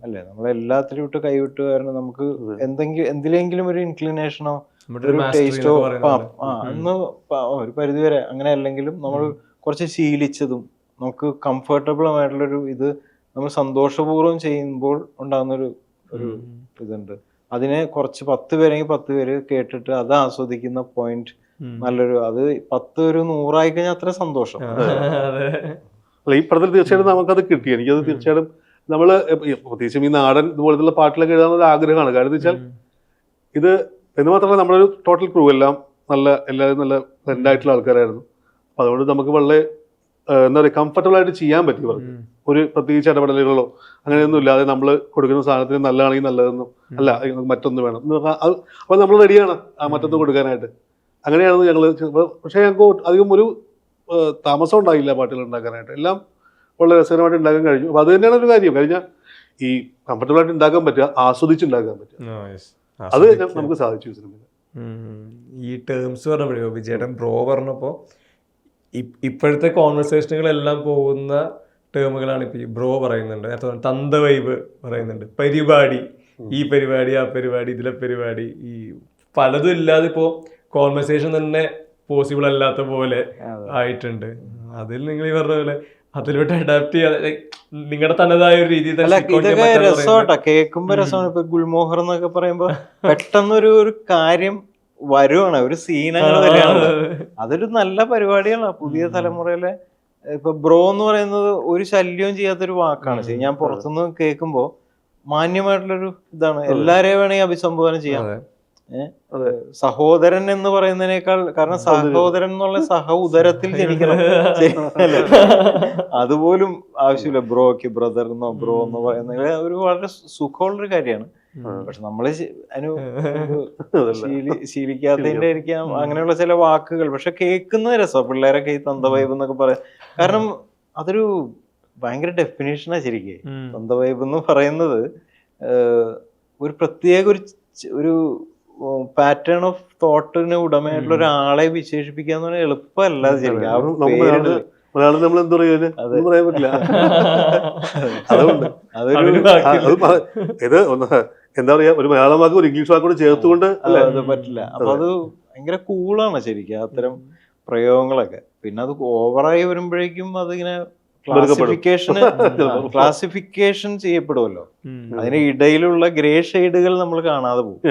അല്ലെ. നമ്മളെല്ലാത്തിലും വിട്ട് കൈവിട്ട് കാരണം നമുക്ക് എന്തിലെങ്കിലും ഒരു ഇൻക്ലിനേഷനോ ഒരു ടേസ്റ്റോ എന്ന് ഒരു പരിധിവരെ അങ്ങനെ അല്ലെങ്കിലും നമ്മൾ കുറച്ച് ശീലിച്ചതും നമുക്ക് കംഫർട്ടബിൾ ആയിട്ടുള്ളൊരു ഇത് നമ്മൾ സന്തോഷപൂർവ്വം ചെയ്യുമ്പോൾ ഉണ്ടാകുന്നൊരു ഇതുണ്ട്. അതിനെ കുറച്ച് 10 പേരെങ്കിൽ 10 പേര് കേട്ടിട്ട് അത് ആസ്വദിക്കുന്ന പോയിന്റ് നല്ലൊരു, അത് 10 ഒരു 100 കഴിഞ്ഞാൽ അത്ര സന്തോഷം. അല്ല, ഈ പടത്തിൽ തീർച്ചയായിട്ടും നമുക്കത് കിട്ടി. എനിക്കത് തീർച്ചയായിട്ടും നമ്മള് പ്രത്യേകിച്ചും ഈ നാടൻ ഇതുപോലത്തുള്ള പാട്ടിലൊക്കെ എഴുതാനുള്ള ആഗ്രഹമാണ്. കാരണം എന്താ വെച്ചാൽ ഇത് എന്ന് മാത്രമല്ല നമ്മളൊരു ടോട്ടൽ ക്രൂ എല്ലാം എല്ലാവരും നല്ല ഫ്രണ്ടായിട്ടുള്ള ആൾക്കാരായിരുന്നു. അപ്പൊ അതുകൊണ്ട് നമുക്ക് വളരെ എന്താ പറയുക കംഫർട്ടബിൾ ആയിട്ട് ചെയ്യാൻ പറ്റി. ഒരു പ്രത്യേകിച്ച് ഇടപെടലുകളോ അങ്ങനെയൊന്നും ഇല്ലാതെ നമ്മൾ കൊടുക്കുന്ന സാധനത്തിന് നല്ലതാണെങ്കിൽ നല്ലതെന്നും അല്ല മറ്റൊന്ന് വേണം, അപ്പൊ നമ്മൾ റെഡിയാണ് ആ മറ്റൊന്ന് കൊടുക്കാനായിട്ട്. അങ്ങനെയാണ് ഞങ്ങൾ. പക്ഷേ ഞങ്ങൾക്ക് അധികം ഒരു താമസം ഉണ്ടായില്ല പാട്ടുകൾ ഉണ്ടാക്കാനായിട്ട്. എല്ലാം വളരെ രസകരമായിട്ട് ഉണ്ടാക്കാൻ കഴിഞ്ഞു. അപ്പോൾ അത് തന്നെയാണ് ഒരു കാര്യം. കഴിഞ്ഞാൽ ഈ കംഫർട്ടബിൾ ആയിട്ട് ഉണ്ടാക്കാൻ പറ്റുക, ആസ്വദിച്ച് ഉണ്ടാക്കാൻ പറ്റുക, അത് നമുക്ക് സാധിച്ചു സിനിമയിൽ. ഈ ടേംസ് പറഞ്ഞപ്പോഴേ വിജയേട്ടൻ ബ്രോ പറഞ്ഞപ്പോൾ ഇപ്പോഴത്തെ കോൺവെർസേഷനുകളെല്ലാം പോകുന്ന ടേമുകളാണ് ഇപ്പോൾ ഈ ബ്രോ പറയുന്നുണ്ട്, നേരത്തെ തന്ത വൈബ് പറയുന്നുണ്ട്, പരിപാടി, ഈ പരിപാടി, ആ പരിപാടി, ഇതിലെ പരിപാടി, ഈ പലതും ഇല്ലാതെ ഇപ്പോൾ കോൺവെർസേഷൻ തന്നെ പോസിബിൾ അല്ലാത്ത പോലെ ആയിട്ടുണ്ട്. അതിൽ നിങ്ങൾ ഈ പറഞ്ഞ പോലെ അതിലോട്ട് അഡാപ്റ്റ് ചെയ്യാതെ നിങ്ങളുടെ തനതായ ഒരു രീതിയിൽ ഇതൊക്കെ രസമാട്ടാ, കേൾക്കുമ്പോ രസമാണ്. ഇപ്പൊ ഗുൽമോഹർ എന്നൊക്കെ പറയുമ്പോ പെട്ടെന്നൊരു കാര്യം വരുവാണ്, ഒരു സീനങ്ങൾ വരികയാണ്. അതൊരു നല്ല പരിപാടിയാണ് പുതിയ തലമുറയിലെ. ഇപ്പൊ ബ്രോ എന്ന് പറയുന്നത് ഒരു ശല്യവും ചെയ്യാത്തൊരു വാക്കാണ്. ഞാൻ പുറത്തുനിന്ന് കേൾക്കുമ്പോ മാന്യമായിട്ടുള്ളൊരു ഇതാണ്. എല്ലാരെയും വേണമെങ്കിൽ അഭിസംബോധന ചെയ്യാം. സഹോദരൻ എന്ന് പറയുന്നതിനേക്കാൾ, കാരണം സഹോദരൻ എന്നുള്ള സഹ ഉദരത്തിൽ ജനിക്കണം, അതുപോലും ആവശ്യമില്ല. ബ്രോക്ക് ബ്രദർ എന്നോ ബ്രോ എന്ന് പറയുന്നത് ഒരു വളരെ സുഖമുള്ളൊരു കാര്യമാണ്. പക്ഷെ നമ്മള് ശീലിക്കാത്തതിന്റെ ആയിരിക്കാം അങ്ങനെയുള്ള ചില വാക്കുകൾ. പക്ഷെ കേൾക്കുന്നത് രസം. പിള്ളേരൊക്കെ ഈ തന്ത വൈബ് എന്നൊക്കെ പറയാം. കാരണം അതൊരു ഭയങ്കര ഡെഫിനേഷനാ ശരിക്കും. തന്ത വൈബ് എന്ന് പറയുന്നത് ഒരു പ്രത്യേക ഒരു പാറ്റേൺ ഓഫ് തോട്ടിന് ഉടമയായിട്ടുള്ള ഒരാളെ വിശേഷിപ്പിക്കുക എന്ന് പറഞ്ഞാൽ എളുപ്പമല്ല ശരിക്കും. മലയാളം നമ്മൾ എന്താ പറയാൻ പറ്റില്ല. അതുകൊണ്ട് ഇത് എന്താ പറയാ, ഒരു മലയാളം വാക്ക് ഒരു ഇംഗ്ലീഷ് വാക്കോട് ചേർത്തുകൊണ്ട് അത് പറ്റില്ല. അപ്പൊ അത് ഭയങ്കര കൂളാണ് ശരിക്കും അത്തരം പ്രയോഗങ്ങളൊക്കെ. പിന്നെ അത് ഓവറായി വരുമ്പോഴേക്കും അതിങ്ങനെ ക്ലാസിഫിക്കേഷൻ ചെയ്യപ്പെടുമല്ലോ. അതിന് ഇടയിലുള്ള ഗ്രേ ഷെയ്ഡുകൾ നമ്മൾ കാണാതെ പോകും.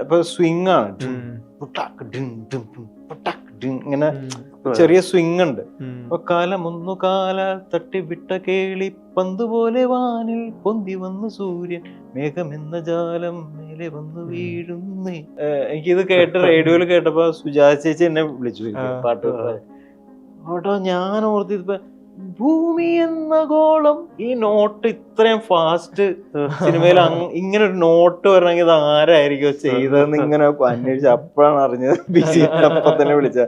ഇപ്പൊ സ്വിങ് ആണ്, ഇങ്ങനെ ചെറിയ സ്വിങ് ഉണ്ട്. അപ്പൊ കാലമൊന്നു കാല തട്ടിവിട്ട കേളി പന്ത് പോലെ വാനിൽ പൊന്തി വന്നു സൂര്യൻ, മേഘമെന്ന ജാലം മേലെ വന്നു വീഴുന്നേ. എനിക്കിത് കേട്ട് റേഡിയോയിൽ കേട്ടപ്പോ സുജാത ചേച്ചി എന്നെ വിളിച്ചു പാട്ട്. അവിടെ ഞാൻ ഓർത്തിപ്പോ ഭൂമി എന്ന ഗോളം, ഈ നോട്ട് ഇത്രയും ഫാസ്റ്റ് സിനിമയിൽ ഇങ്ങനെ ഒരു നോട്ട് വരണമെങ്കിൽ ഇത് ആരായിരിക്കും ചെയ്തതെന്ന് ഇങ്ങനെ അന്വേഷിച്ച് അപ്പോഴാണ് അറിഞ്ഞത്. ബിജി അപ്പം തന്നെ വിളിച്ച